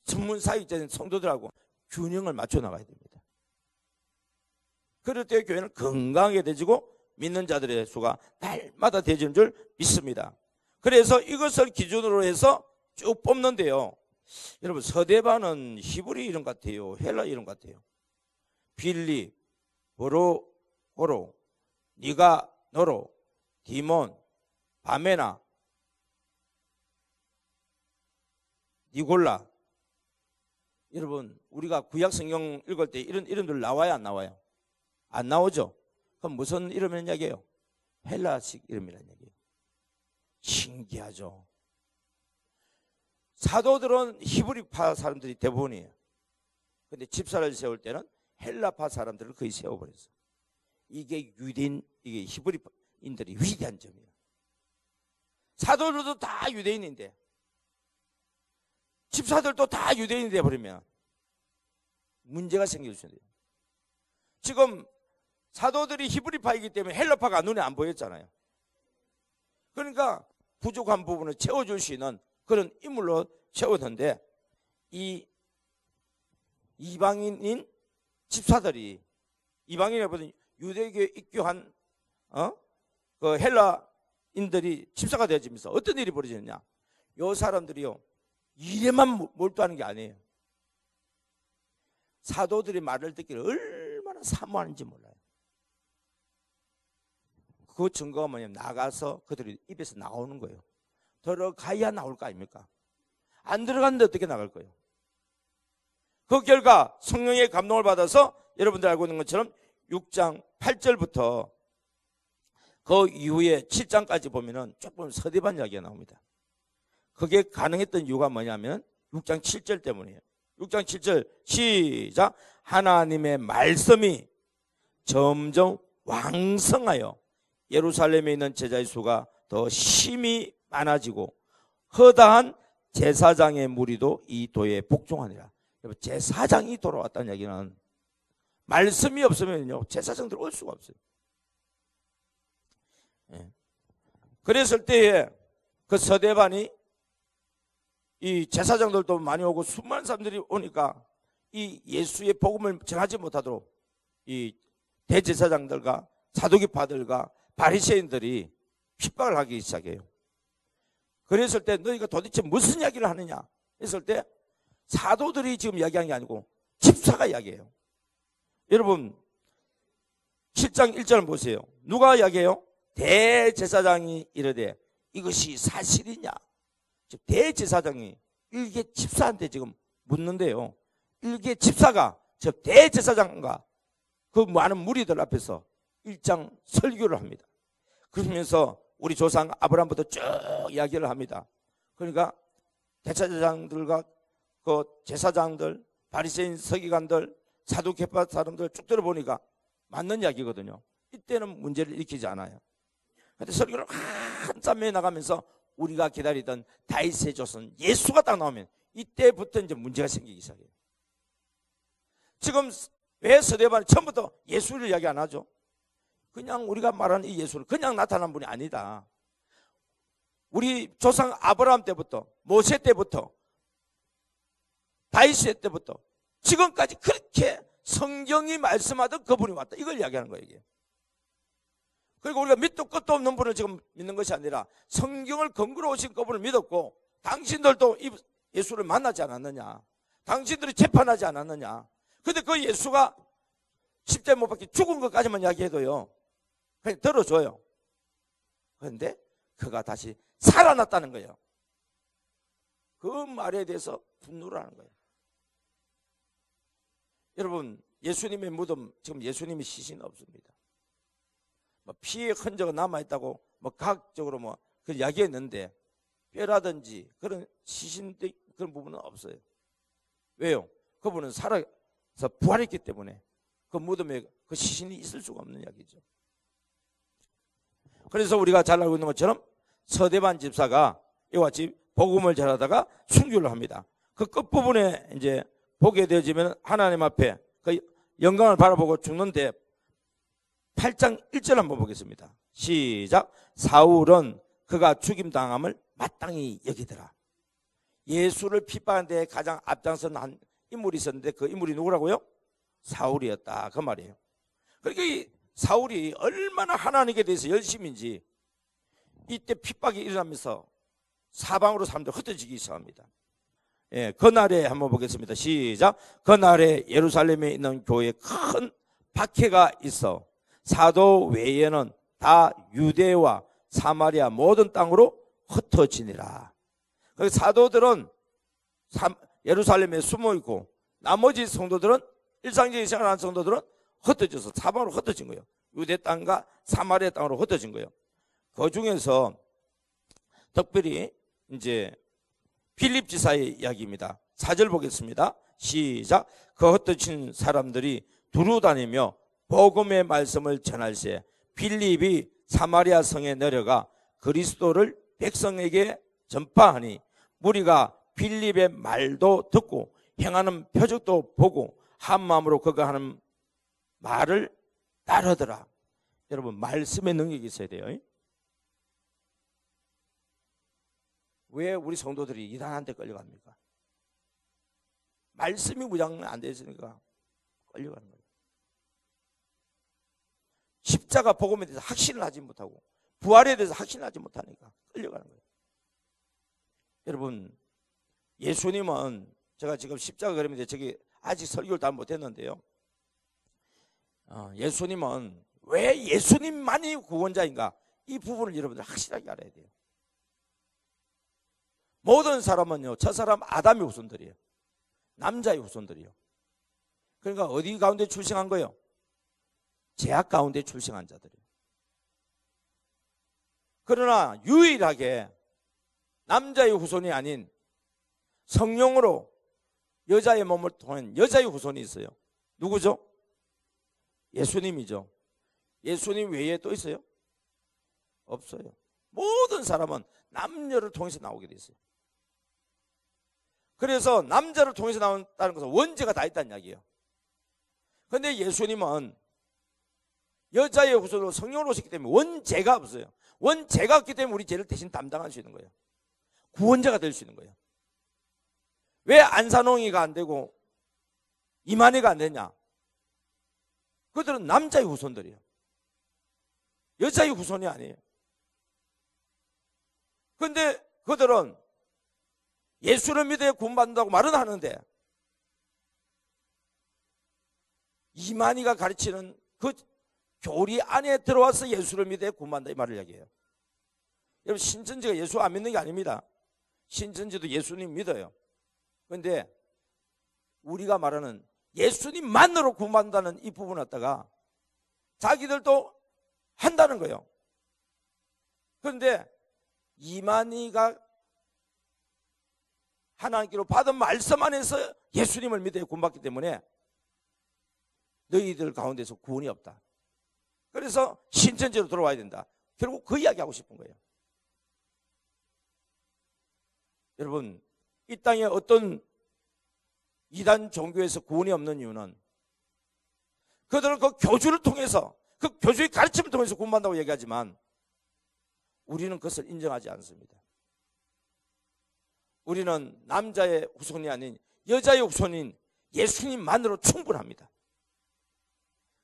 전문 사역자인 성도들하고 균형을 맞춰 나가야 됩니다. 그럴 때 교회는 건강하게 되지고 믿는 자들의 수가 날마다 되지는 줄 믿습니다. 그래서 이것을 기준으로 해서 쭉 뽑는데요, 여러분 서대반은 히브리 이름 같아요? 헬라 이름 같아요? 빌리, 보로, 니가, 너로, 디몬, 바메나, 니골라. 여러분 우리가 구약 성경 읽을 때 이런 이름들 나와요 안 나와요? 안 나오죠? 그럼 무슨 이름이라는 얘기예요? 헬라식 이름이라는 얘기예요. 신기하죠? 사도들은 히브리파 사람들이 대부분이에요. 근데 집사를 세울 때는 헬라파 사람들을 거의 세워버렸어요. 이게 유대인, 이게 히브리인들이 위대한 점이에요. 사도들도 다 유대인인데 집사들도 다 유대인이 되어버리면 문제가 생길 수 있어요. 지금 사도들이 히브리파이기 때문에 헬라파가 눈에 안 보였잖아요. 그러니까 부족한 부분을 채워줄 수 있는 그런 인물로 채웠는데, 이 이방인인 집사들이 이방인이라보다 유대교에 입교한 그 헬라인들이 집사가 되어지면서 어떤 일이 벌어지느냐? 요 사람들이요 일에만 몰두하는 게 아니에요. 사도들의 말을 듣기를 얼마나 사모하는지 몰라요. 그 증거가 뭐냐면 나가서 그들이 입에서 나오는 거예요. 들어가야 나올 거 아닙니까? 안 들어갔는데 어떻게 나갈 거예요? 그 결과 성령의 감동을 받아서 여러분들 알고 있는 것처럼 6장 8절부터 그 이후에 7장까지 보면은 조금 서대반 이야기가 나옵니다. 그게 가능했던 이유가 뭐냐면 6장 7절 때문이에요. 6장 7절 시작. 하나님의 말씀이 점점 왕성하여 예루살렘에 있는 제자의 수가 더 심히 많아지고 허다한 제사장의 무리도 이 도에 복종하니라. 제사장이 돌아왔다는 얘기는 말씀이 없으면요 제사장들 올 수가 없어요. 예. 그랬을 때에 그 서대반이 이 제사장들도 많이 오고 수많은 사람들이 오니까 이 예수의 복음을 전하지 못하도록 이 대제사장들과 사두개파들과 바리새인들이 핍박을 하기 시작해요. 그랬을 때 너희가 도대체 무슨 이야기를 하느냐 했을 때 사도들이 지금 이야기하는 게 아니고 집사가 이야기해요. 여러분 7장 1절 보세요. 누가 이야기해요? 대제사장이 이르되 이것이 사실이냐? 즉 대제사장이 일개 집사한테 지금 묻는데요. 일개 집사가 즉 대제사장과 그 많은 무리들 앞에서 1장 설교를 합니다. 그러면서 우리 조상 아브라함부터 쭉 이야기를 합니다. 그러니까 대제사장들과 그 제사장들, 바리새인 서기관들, 사두개파 사람들 쭉 들어보니까 맞는 이야기거든요. 이때는 문제를 일으키지 않아요. 그런데 설교를 한참 해 나가면서 우리가 기다리던 다윗의 조선 예수가 딱 나오면 이때부터 이제 문제가 생기기 시작해요. 지금 왜 서대반이 처음부터 예수를 이야기 안 하죠? 그냥 우리가 말하는 이 예수는 그냥 나타난 분이 아니다. 우리 조상 아브라함 때부터 모세 때부터 다윗 때부터 지금까지 그렇게 성경이 말씀하던 그분이 왔다. 이걸 이야기하는 거예요. 이게. 그리고 우리가 밑도 끝도 없는 분을 지금 믿는 것이 아니라 성경을 근거로 오신 그분을 믿었고 당신들도 이 예수를 만나지 않았느냐. 당신들이 재판하지 않았느냐. 근데 그 예수가 십자가에 못 박혀 죽은 것까지만 이야기해도요. 그냥 들어줘요. 그런데 그가 다시 살아났다는 거예요. 그 말에 대해서 분노를 하는 거예요. 여러분 예수님의 무덤 지금 예수님의 시신은 없습니다. 뭐 피의 흔적은 남아있다고 뭐 과학적으로 뭐 그 이야기했는데 뼈라든지 그런 시신 그런 부분은 없어요. 왜요? 그분은 살아서 부활했기 때문에 그 무덤에 그 시신이 있을 수가 없는 이야기죠. 그래서 우리가 잘 알고 있는 것처럼 서대반 집사가 이와 같이 복음을 전하다가 순교를 합니다. 그 끝부분에 이제 보게 되어지면 하나님 앞에 그 영광을 바라보고 죽는데 8장 1절 한번 보겠습니다. 시작. 사울은 그가 죽임당함을 마땅히 여기더라. 예수를 핍박하는 데 가장 앞장선 한 인물이 있었는데 그 인물이 누구라고요? 사울이었다 그 말이에요. 그러니까 이 사울이 얼마나 하나님께 대해서 열심인지 이때 핍박이 일어나면서 사방으로 사람들 흩어지기 시작합니다. 예, 그날에 한번 보겠습니다. 시작. 그날에 예루살렘에 있는 교회에 큰 박해가 있어 사도 외에는 다 유대와 사마리아 모든 땅으로 흩어지니라. 사도들은 예루살렘에 숨어 있고 나머지 성도들은 일상적인 생활하는 성도들은 흩어져서 사방으로 흩어진 거예요. 유대 땅과 사마리아 땅으로 흩어진 거예요. 그 중에서 특별히 이제 필립 지사의 이야기입니다. 4절 보겠습니다. 시작. 그 흩어진 사람들이 두루 다니며 복음의 말씀을 전할세 필립이 사마리아 성에 내려가 그리스도를 백성에게 전파하니 무리가 필립의 말도 듣고 행하는 표적도 보고 한 마음으로 그가 하는 말을 따르더라. 여러분 말씀의 능력이 있어야 돼요. 왜 우리 성도들이 이단한테 끌려갑니까? 말씀이 무장 안 되어 있으니까 끌려가는 거예요. 십자가 복음에 대해서 확신을 하지 못하고 부활에 대해서 확신을 하지 못하니까 끌려가는 거예요. 여러분 예수님은 제가 지금 십자가 그림인데 저기 아직 설교를 다 못했는데요. 예수님은 왜 예수님만이 구원자인가? 이 부분을 여러분들 확실하게 알아야 돼요. 모든 사람은요, 저 사람 아담의 후손들이에요. 남자의 후손들이요. 그러니까 어디 가운데 출생한 거예요? 죄악 가운데 출생한 자들이에요. 그러나 유일하게 남자의 후손이 아닌 성령으로 여자의 몸을 통한 여자의 후손이 있어요. 누구죠? 예수님이죠. 예수님 외에 또 있어요? 없어요. 모든 사람은 남녀를 통해서 나오게 돼 있어요. 그래서 남자를 통해서 나온다는 것은 원죄가 다 있다는 이야기예요. 그런데 예수님은 여자의 후손으로 성령으로 오셨기 때문에 원죄가 없어요. 원 죄가 없기 때문에 우리 죄를 대신 담당할 수 있는 거예요. 구원자가 될 수 있는 거예요. 왜 안산홍이가 안 되고 이만희가 안 되냐? 그들은 남자의 후손들이에요. 여자의 후손이 아니에요. 그런데 그들은 예수를 믿어야 구원받는다고 말은 하는데 이만희가 가르치는 그 교리 안에 들어와서 예수를 믿어야 구원받는다 이 말을 이야기해요. 여러분 신천지가 예수 안 믿는 게 아닙니다. 신천지도 예수님 믿어요. 그런데 우리가 말하는 예수님만으로 구원받는다는 이 부분을 갖다가 자기들도 한다는 거예요. 그런데 이만희가 하나님께로 받은 말씀 안에서 예수님을 믿어야 구원받기 때문에 너희들 가운데서 구원이 없다. 그래서 신천지로 들어와야 된다. 결국 그 이야기하고 싶은 거예요. 여러분 이 땅에 어떤 이단 종교에서 구원이 없는 이유는 그들은 그 교주를 통해서 그 교주의 가르침을 통해서 구원받는다고 얘기하지만 우리는 그것을 인정하지 않습니다. 우리는 남자의 후손이 아닌 여자의 후손인 예수님만으로 충분합니다.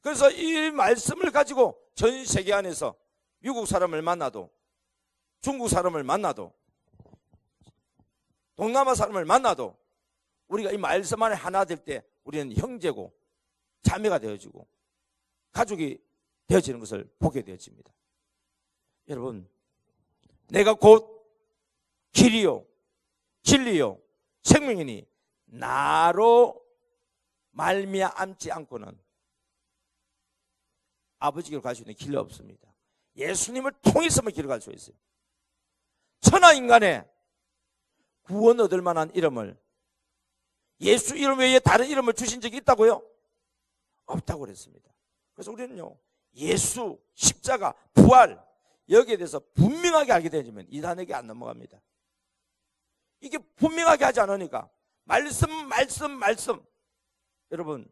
그래서 이 말씀을 가지고 전 세계 안에서 미국 사람을 만나도 중국 사람을 만나도 동남아 사람을 만나도 우리가 이 말씀 안에 하나 될 때 우리는 형제고 자매가 되어지고 가족이 되어지는 것을 보게 되어집니다. 여러분 내가 곧 길이요 진리요 생명이니 나로 말미암지 않고는 아버지께로 갈 수 있는 길이 없습니다. 예수님을 통해서만 길을 갈 수 있어요. 천하 인간에 구원 얻을 만한 이름을 예수 이름 외에 다른 이름을 주신 적이 있다고요? 없다고 그랬습니다. 그래서 우리는요 예수, 십자가, 부활 여기에 대해서 분명하게 알게 되면 이단에게 안 넘어갑니다. 이게 분명하게 하지 않으니까 말씀 여러분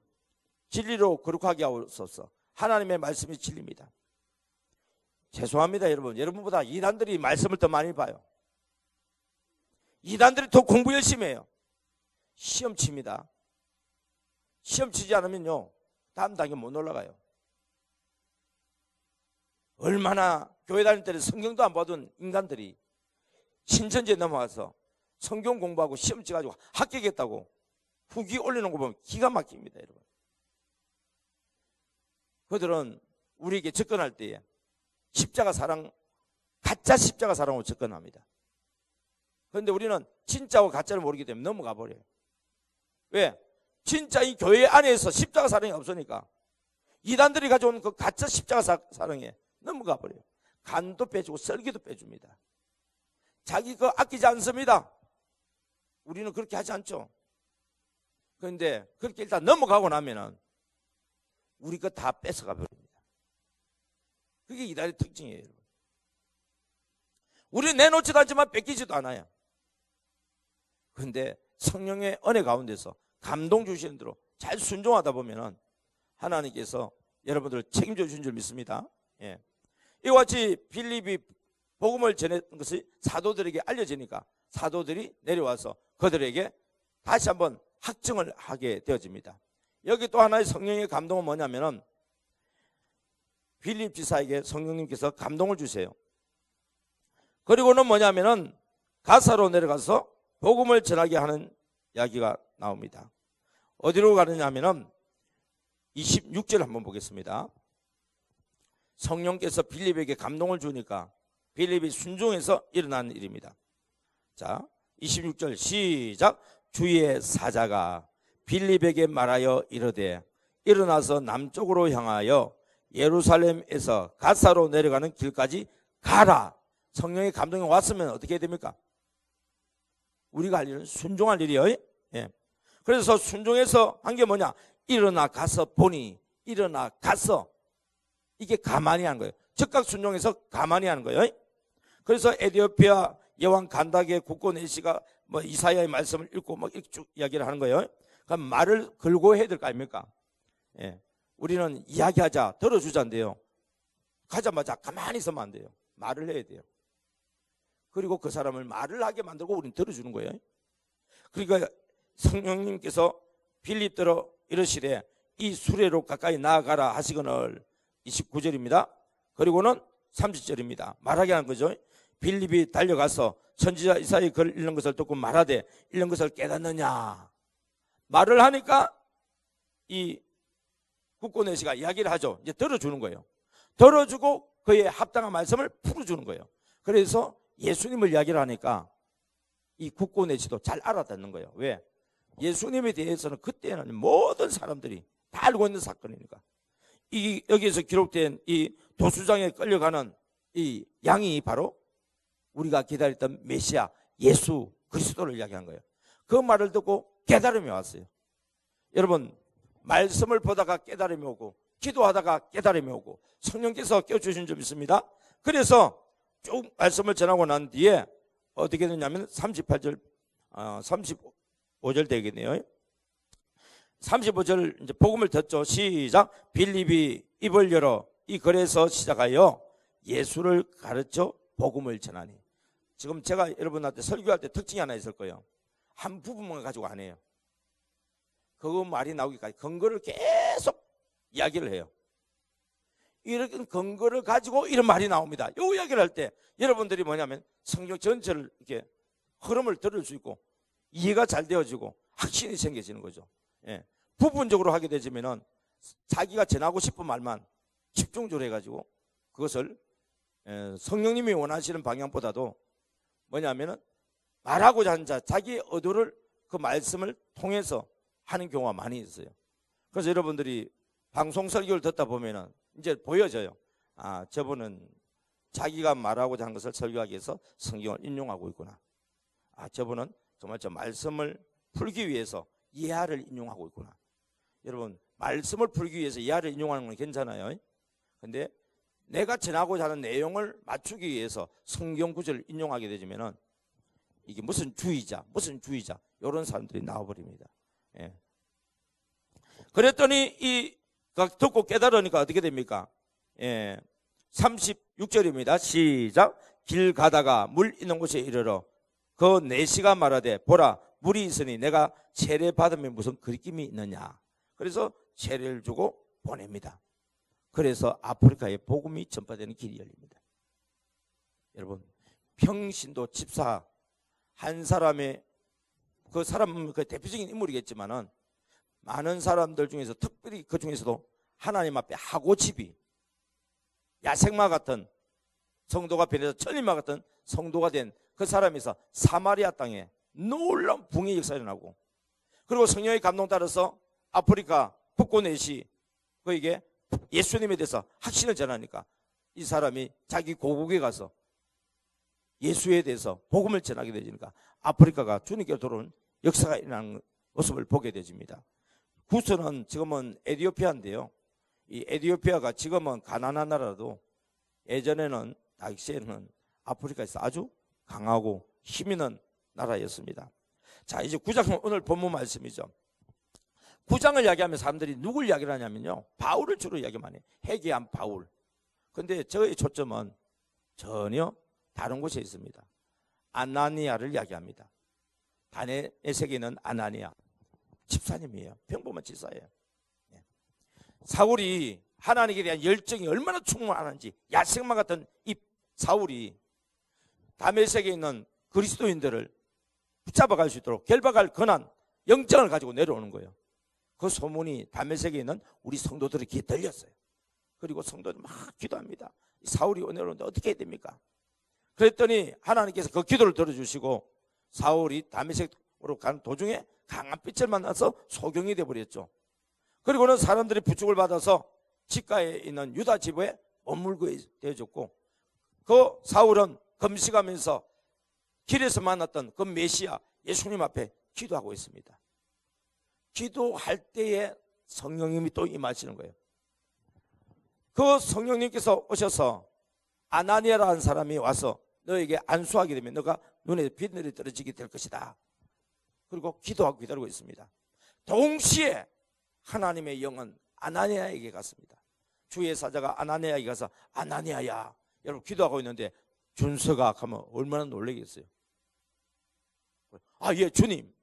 진리로 거룩하게 하옵소서. 하나님의 말씀이 진리입니다. 죄송합니다 여러분. 여러분보다 이단들이 말씀을 더 많이 봐요. 이단들이 더 공부 열심히 해요. 시험 칩니다. 시험 치지 않으면요 다음 단계 못 올라가요. 얼마나 교회 다닐 때는 성경도 안 보던 인간들이 신천지에 넘어가서 성경 공부하고 시험 치가지고 합격했다고 후기 올리는 거 보면 기가 막힙니다 여러분. 그들은 우리에게 접근할 때에 십자가 사랑, 가짜 십자가 사랑으로 접근합니다. 그런데 우리는 진짜와 가짜를 모르기 때문에 넘어가 버려요. 왜? 진짜 이 교회 안에서 십자가 사랑이 없으니까 이단들이 가져온 그 가짜 십자가 사랑에 넘어가 버려요. 간도 빼주고 썰기도 빼줍니다. 자기 거 아끼지 않습니다. 우리는 그렇게 하지 않죠. 그런데 그렇게 일단 넘어가고 나면은 우리 거 다 뺏어가 버립니다. 그게 이단의 특징이에요. 우리는 내놓지도 않지만 뺏기지도 않아요. 그런데 성령의 은혜 가운데서 감동 주시는 대로 잘 순종하다 보면은 하나님께서 여러분들을 책임져 주신 줄 믿습니다. 예. 이와 같이 빌립이 복음을 전했던 것이 사도들에게 알려지니까 사도들이 내려와서 그들에게 다시 한번 학증을 하게 되어집니다. 여기 또 하나의 성령의 감동은 뭐냐면은 빌립 지사에게 성령님께서 감동을 주세요. 그리고는 뭐냐면은 가사로 내려가서 복음을 전하게 하는 이야기가 나옵니다. 어디로 가느냐면은 26절 한번 보겠습니다. 성령께서 빌립에게 감동을 주니까 빌립이 순종해서 일어나는 일입니다. 자, 26절 시작. 주의 사자가 빌립에게 말하여 이르되 일어나서 남쪽으로 향하여 예루살렘에서 가사로 내려가는 길까지 가라. 성령의 감동이 왔으면 어떻게 해야 됩니까? 우리가 할 일은 순종할 일이에요. 예. 그래서 순종해서 한 게 뭐냐? 일어나 가서 보니, 일어나 가서. 이게 가만히 하는 거예요. 즉각 순종해서 가만히 하는 거예요. 그래서 에티오피아 여왕 간다게 국고 내시가 뭐 이사야의 말씀을 읽고 막 이렇게 쭉 이야기를 하는 거예요. 그럼 말을 걸고 해야 될 거 아닙니까? 예. 우리는 이야기하자, 들어주자인데요. 가자마자 가만히 있으면 안 돼요. 말을 해야 돼요. 그리고 그 사람을 말을 하게 만들고 우리는 들어주는 거예요. 그러니까 성령님께서 빌립더러 이르시되 이 수레로 가까이 나아가라 하시거늘 29절입니다. 그리고는 30절입니다. 말하게 하는 거죠. 빌립이 달려가서 선지자 이사야의 글을 읽는 것을 듣고 말하되 읽는 것을 깨닫느냐. 말을 하니까 이 국고내시가 이야기를 하죠. 이제 들어주는 거예요. 들어주고 그의 합당한 말씀을 풀어주는 거예요. 그래서 예수님을 이야기를 하니까 이 국고내시도 잘 알아듣는 거예요. 왜? 예수님에 대해서는 그때는 모든 사람들이 다 알고 있는 사건이니까. 이 여기에서 기록된 이 도수장에 끌려가는 이 양이 바로 우리가 기다렸던 메시아 예수 그리스도를 이야기한 거예요. 그 말을 듣고 깨달음이 왔어요. 여러분, 말씀을 보다가 깨달음이 오고 기도하다가 깨달음이 오고 성령께서 깨워주신 점 있습니다. 그래서 쭉 말씀을 전하고 난 뒤에 어떻게 되냐면 38절 35절 되겠네요. 35절 이제 복음을 듣죠. 시작. 빌립이 입을 열어 이 글에서 시작하여 예수를 가르쳐 복음을 전하니. 지금 제가 여러분한테 설교할 때 특징이 하나 있을 거예요. 한 부분만 가지고 안 해요. 그 말이 나오기까지 근거를 계속 이야기를 해요. 이런 근거를 가지고 이런 말이 나옵니다. 이 이야기를 할 때 여러분들이 뭐냐면 성경 전체를 이렇게 흐름을 들을 수 있고 이해가 잘 되어지고 확신이 생겨지는 거죠. 예. 부분적으로 하게 되지면은 자기가 전하고 싶은 말만 집중적으로 해가지고 그것을 성령님이 원하시는 방향보다도 뭐냐면은 말하고자 하는 자 자기의 의도를 그 말씀을 통해서 하는 경우가 많이 있어요. 그래서 여러분들이 방송 설교를 듣다 보면은 이제 보여져요. 아, 저분은 자기가 말하고자 한 것을 설교하기 위해서 성경을 인용하고 있구나. 아, 저분은 정말 저 말씀을 풀기 위해서 예하를 인용하고 있구나. 여러분, 말씀을 풀기 위해서 예하를 인용하는 건 괜찮아요. 근데 내가 전하고자 하는 내용을 맞추기 위해서 성경 구절을 인용하게 되면은 이게 무슨 주의자 이런 사람들이 나와버립니다. 예. 그랬더니 이 듣고 깨달으니까 어떻게 됩니까? 예. 36절입니다. 시작. 길 가다가 물 있는 곳에 이르러 그 내시가 말하되 보라 물이 있으니 내가 세례 받으면 무슨 거리낌이 있느냐. 그래서 세례를 주고 보냅니다. 그래서 아프리카에 복음이 전파되는 길이 열립니다. 여러분, 평신도 집사 한 사람의 그 사람은 그 대표적인 인물이겠지만은 많은 사람들 중에서 특별히 그 중에서도 하나님 앞에 하고집이 야생마 같은 성도가 변해서 천리마 같은 성도가 된 그 사람에서 사마리아 땅에 놀라운 붕의 역사가 일어나고 그리고 성령의 감동 따라서 아프리카 북고내시 그에게 예수님에 대해서 확신을 전하니까 이 사람이 자기 고국에 가서 예수에 대해서 복음을 전하게 되니까 아프리카가 주님께로 돌아오는 역사가 일어나는 모습을 보게 되집니다. 구스는 지금은 에티오피아인데요. 이 에티오피아가 지금은 가난한 나라도 예전에는 당시에는 아프리카에서 아주 강하고 힘 있는 나라였습니다. 자, 이제 9장 오늘 본문 말씀이죠. 9장을 이야기하면 사람들이 누굴 이야기를 하냐면요. 바울을 주로 이야기만 해요. 회개한 바울. 근데 저의 초점은 전혀 다른 곳에 있습니다. 아나니아를 이야기합니다. 다메섹에 있는 아나니아. 집사님이에요. 평범한 집사예요. 사울이 하나님에 대한 열정이 얼마나 충만한지 야생마 같은 이 사울이 다메섹에 있는 그리스도인들을 붙잡아갈 수 있도록 결박할 권한 영장을 가지고 내려오는 거예요. 그 소문이 다메섹에 있는 우리 성도들의 귀에 들렸어요. 그리고 성도들이 막 기도합니다. 사울이 내려오는데 어떻게 해야 됩니까? 그랬더니 하나님께서 그 기도를 들어주시고 사울이 다메섹으로 가는 도중에 강한 빛을 만나서 소경이 되어버렸죠. 그리고는 사람들이 부축을 받아서 집가에 있는 유다 지부에 머물고 되어졌고 그 사울은 금식하면서 길에서 만났던 그 메시아 예수님 앞에 기도하고 있습니다. 기도할 때에 성령님이 또 임하시는 거예요. 그 성령님께서 오셔서 아나니아라는 사람이 와서 너에게 안수하게 되면 너가 눈에 빛들이 떨어지게 될 것이다. 그리고 기도하고 기다리고 있습니다. 동시에 하나님의 영은 아나니아에게 갔습니다. 주의 사자가 아나니아에게 가서 아나니아야 여러분 기도하고 있는데 준서가 하면 얼마나 놀라겠어요. 아, 예, 주님,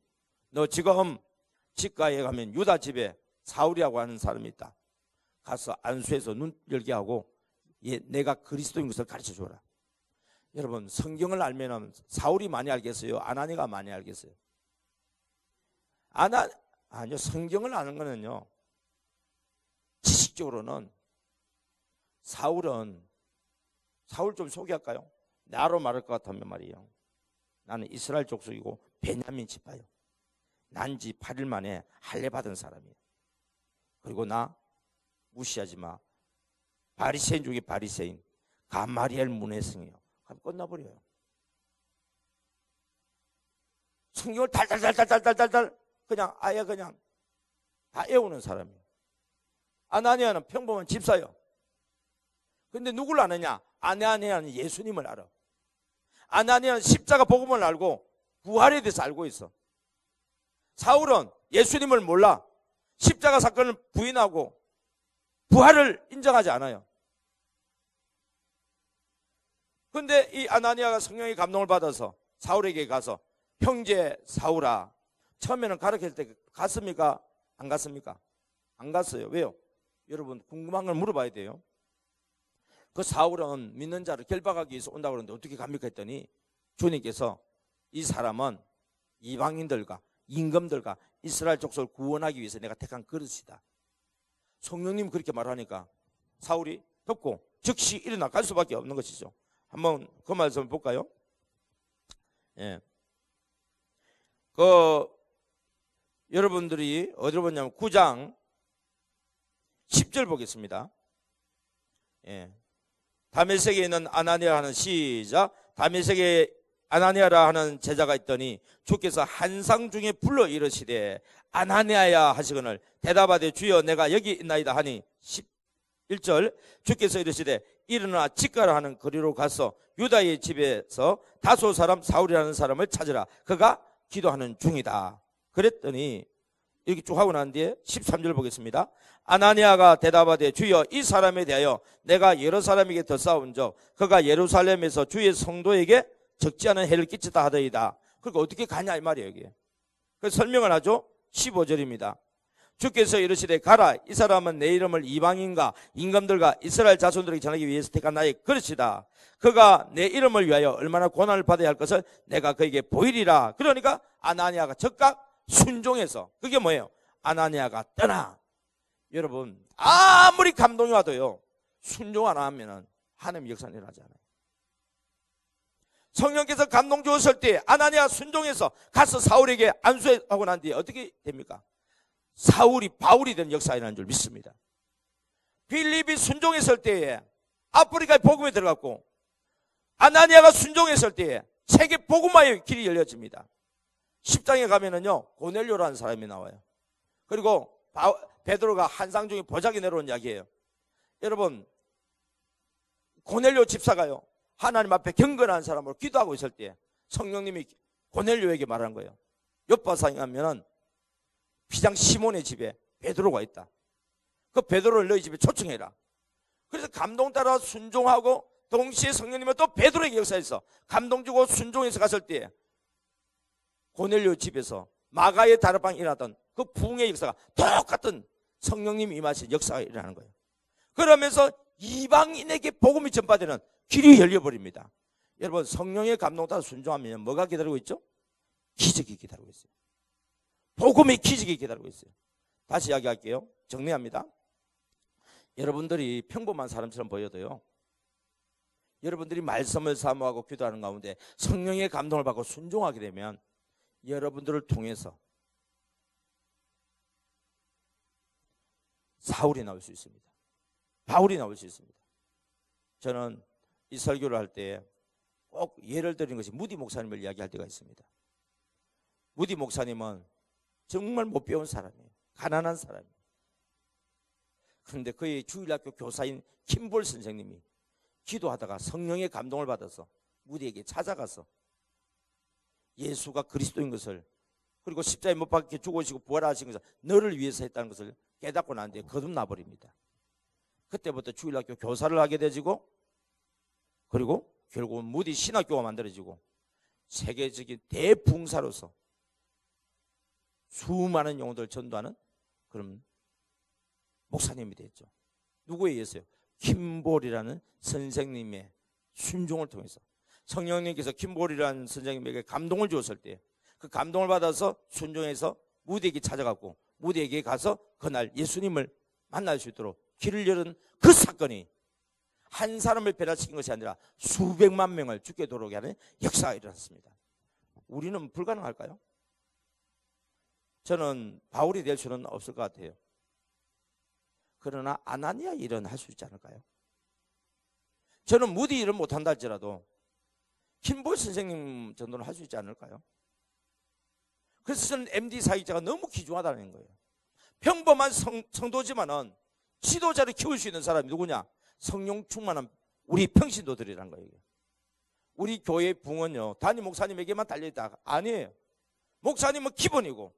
너 지금 집가에 가면 유다 집에 사울이라고 하는 사람이 있다. 가서 안수해서 눈 열게 하고 내가 그리스도인 것을 가르쳐 줘라. 여러분 성경을 알면 사울이 많이 알겠어요? 아나니가 많이 알겠어요? 아니요. 성경을 아는 거는요, 지식적으로는 사울 좀 소개할까요? 나로 말할 것 같으면 말이에요, 나는 이스라엘 족속이고 베냐민 지파요. 난지 8일 만에 할례 받은 사람이에요. 그리고 나 무시하지 마. 바리새인 중에 바리새인, 가마리엘 문해성이에요. 그럼 끝나버려요. 성경을 달달달달달달달 그냥 아예 그냥 다 외우는 사람이에요. 아나니아는 평범한 집사요. 근데 누구를 아느냐? 아나니아는 예수님을 알아. 아나니아는 십자가 복음을 알고 부활에 대해서 알고 있어. 사울은 예수님을 몰라. 십자가 사건을 부인하고 부활을 인정하지 않아요. 그런데 이 아나니아가 성령의 감동을 받아서 사울에게 가서 형제 사울아, 처음에는 가르칠 때 갔습니까? 안 갔습니까? 안 갔어요. 왜요? 여러분 궁금한 걸 물어봐야 돼요. 그 사울은 믿는 자를 결박하기 위해서 온다고 그러는데 어떻게 갑니까 했더니 주님께서 이 사람은 이방인들과 임금들과 이스라엘 족속을 구원하기 위해서 내가 택한 그릇이다. 성령님 그렇게 말하니까 사울이 덮고 즉시 일어나 갈 수밖에 없는 것이죠. 한번 그 말씀을 볼까요? 예. 여러분들이 어디로 보냐면 9장 10절 보겠습니다. 예. 다메섹에 있는 아나니아 하는 시작. 다메섹에 아나니아라 하는 제자가 있더니 주께서 한상 중에 불러 이르시되 아나니아야 하시거늘 대답하되 주여 내가 여기 있나이다 하니 11절 주께서 이르시되 일어나 집가라 하는 거리로 가서 유다의 집에서 다소 사람 사울이라는 사람을 찾으라. 그가 기도하는 중이다. 그랬더니 이렇게 쭉 하고 난 뒤에 13절 보겠습니다. 아나니아가 대답하되 주여 이 사람에 대하여 내가 여러 사람에게 더 싸운 적 그가 예루살렘에서 주의 성도에게 적지 않은 해를 끼쳤다 하더이다. 그러니까 어떻게 가냐 이 말이에요. 여기 그래서 설명을 하죠. 15절입니다. 주께서 이르시되 가라. 이 사람은 내 이름을 이방인과 임금들과 이스라엘 자손들에게 전하기 위해서 택한 나의 그릇이다. 그가 내 이름을 위하여 얼마나 고난을 받아야 할 것을 내가 그에게 보이리라. 그러니까 아나니아가 즉각 순종해서, 그게 뭐예요? 아나니아가 떠나. 여러분 아무리 감동이 와도요 순종 안 하면 하나님 역사는 일어나지 않아요. 성령께서 감동 주었을 때 아나니아 순종해서 가서 사울에게 안수하고 난 뒤에 어떻게 됩니까? 사울이 바울이 된 역사가 일어나는 줄 믿습니다. 빌립이 순종했을 때에 아프리카에 복음이 들어갔고 아나니아가 순종했을 때에 세계 복음화의 길이 열려집니다. 10장에 가면은요 고넬료라는 사람이 나와요. 그리고 베드로가 한상 중에 보자기 내려온 이야기예요. 여러분 고넬료 집사가요 하나님 앞에 경건한 사람으로 기도하고 있을 때 성령님이 고넬료에게 말한 거예요. 옆바상에 가면은 피장 시몬의 집에 베드로가 있다. 그 베드로를 너희 집에 초청해라. 그래서 감동 따라 순종하고 동시에 성령님은 또 베드로에게 역사했어. 감동 주고 순종해서 갔을 때 고넬료 집에서 마가의 다락방에 일어났던 그 부흥의 역사가 똑같은 성령님이 임하신 역사가 일어나는 거예요. 그러면서 이방인에게 복음이 전파되는 길이 열려버립니다. 여러분 성령의 감동 따라 순종하면 뭐가 기다리고 있죠? 기적이 기다리고 있어요. 복음의 기적이 기다리고 있어요. 다시 이야기할게요. 정리합니다. 여러분들이 평범한 사람처럼 보여도요 여러분들이 말씀을 사모하고 기도하는 가운데 성령의 감동을 받고 순종하게 되면 여러분들을 통해서 사울이 나올 수 있습니다. 바울이 나올 수 있습니다. 저는 이 설교를 할 때 꼭 예를 드리는 것이 무디 목사님을 이야기할 때가 있습니다. 무디 목사님은 정말 못 배운 사람이에요. 가난한 사람이에요. 그런데 그의 주일학교 교사인 킴볼 선생님이 기도하다가 성령의 감동을 받아서 무디에게 찾아가서 예수가 그리스도인 것을, 그리고 십자가에 못 박혀 죽으시고 부활하신 것을 너를 위해서 했다는 것을 깨닫고 난 뒤에 거듭나버립니다. 그때부터 주일학교 교사를 하게 되지고 그리고 결국은 무디 신학교가 만들어지고 세계적인 대붕사로서 수많은 영혼들을 전도하는 그런 목사님이 됐죠. 누구에 의해서요? 킴볼이라는 선생님의 순종을 통해서 성령님께서 킴볼이라는 선생님에게 감동을 주었을 때 그 감동을 받아서 순종해서 무디에게 찾아갔고 무디에게 가서 그날 예수님을 만날 수 있도록 길을 열은 그 사건이 한 사람을 변화시킨 것이 아니라 수백만 명을 죽게 도록게 하는 역사가 일어났습니다. 우리는 불가능할까요? 저는 바울이 될 수는 없을 것 같아요. 그러나 아나니아 일은 할 수 있지 않을까요? 저는 무디 일은 못한다 할지라도 킴볼 선생님 정도는 할 수 있지 않을까요? 그래서 저는 MD 사역자가 너무 귀중하다는 거예요. 평범한 성도지만은 지도자를 키울 수 있는 사람이 누구냐? 성령 충만한 우리 평신도들이란 거예요. 우리 교회의 부흥은요 담임 목사님에게만 달려있다 아니에요. 목사님은 기본이고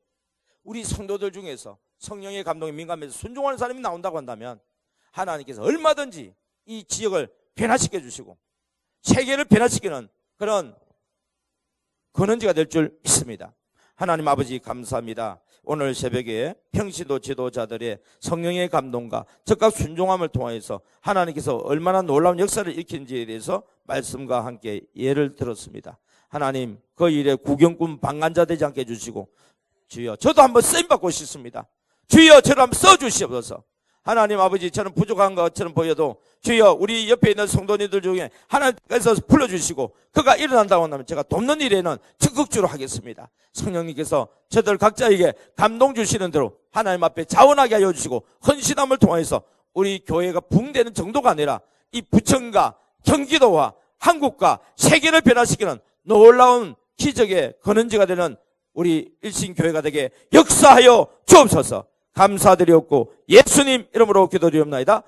우리 성도들 중에서 성령의 감동에 민감해서 순종하는 사람이 나온다고 한다면 하나님께서 얼마든지 이 지역을 변화시켜 주시고 세계를 변화시키는 그런 근원지가 될 줄 믿습니다. 하나님 아버지 감사합니다. 오늘 새벽에 평신도 지도자들의 성령의 감동과 적극 순종함을 통해서 하나님께서 얼마나 놀라운 역사를 일으키는지에 대해서 말씀과 함께 예를 들었습니다. 하나님 그 일에 구경꾼 방관자 되지 않게 해주시고 주여 저도 한번 쓰임받고 싶습니다. 주여 저를 한번 써주시옵소서. 하나님 아버지 저는 부족한 것처럼 보여도 주여 우리 옆에 있는 성도님들 중에 하나님께서 불러주시고 그가 일어난다고 한다면 제가 돕는 일에는 적극적으로 하겠습니다. 성령님께서 저들 각자에게 감동 주시는 대로 하나님 앞에 자원하게 하여 주시고 헌신함을 통해서 우리 교회가 붕대는 정도가 아니라 이 부천과 경기도와 한국과 세계를 변화시키는 놀라운 기적의 근원지가 되는 우리 일신교회가 되게 역사하여 주옵소서. 감사드리옵고 예수님 이름으로 기도드리옵나이다.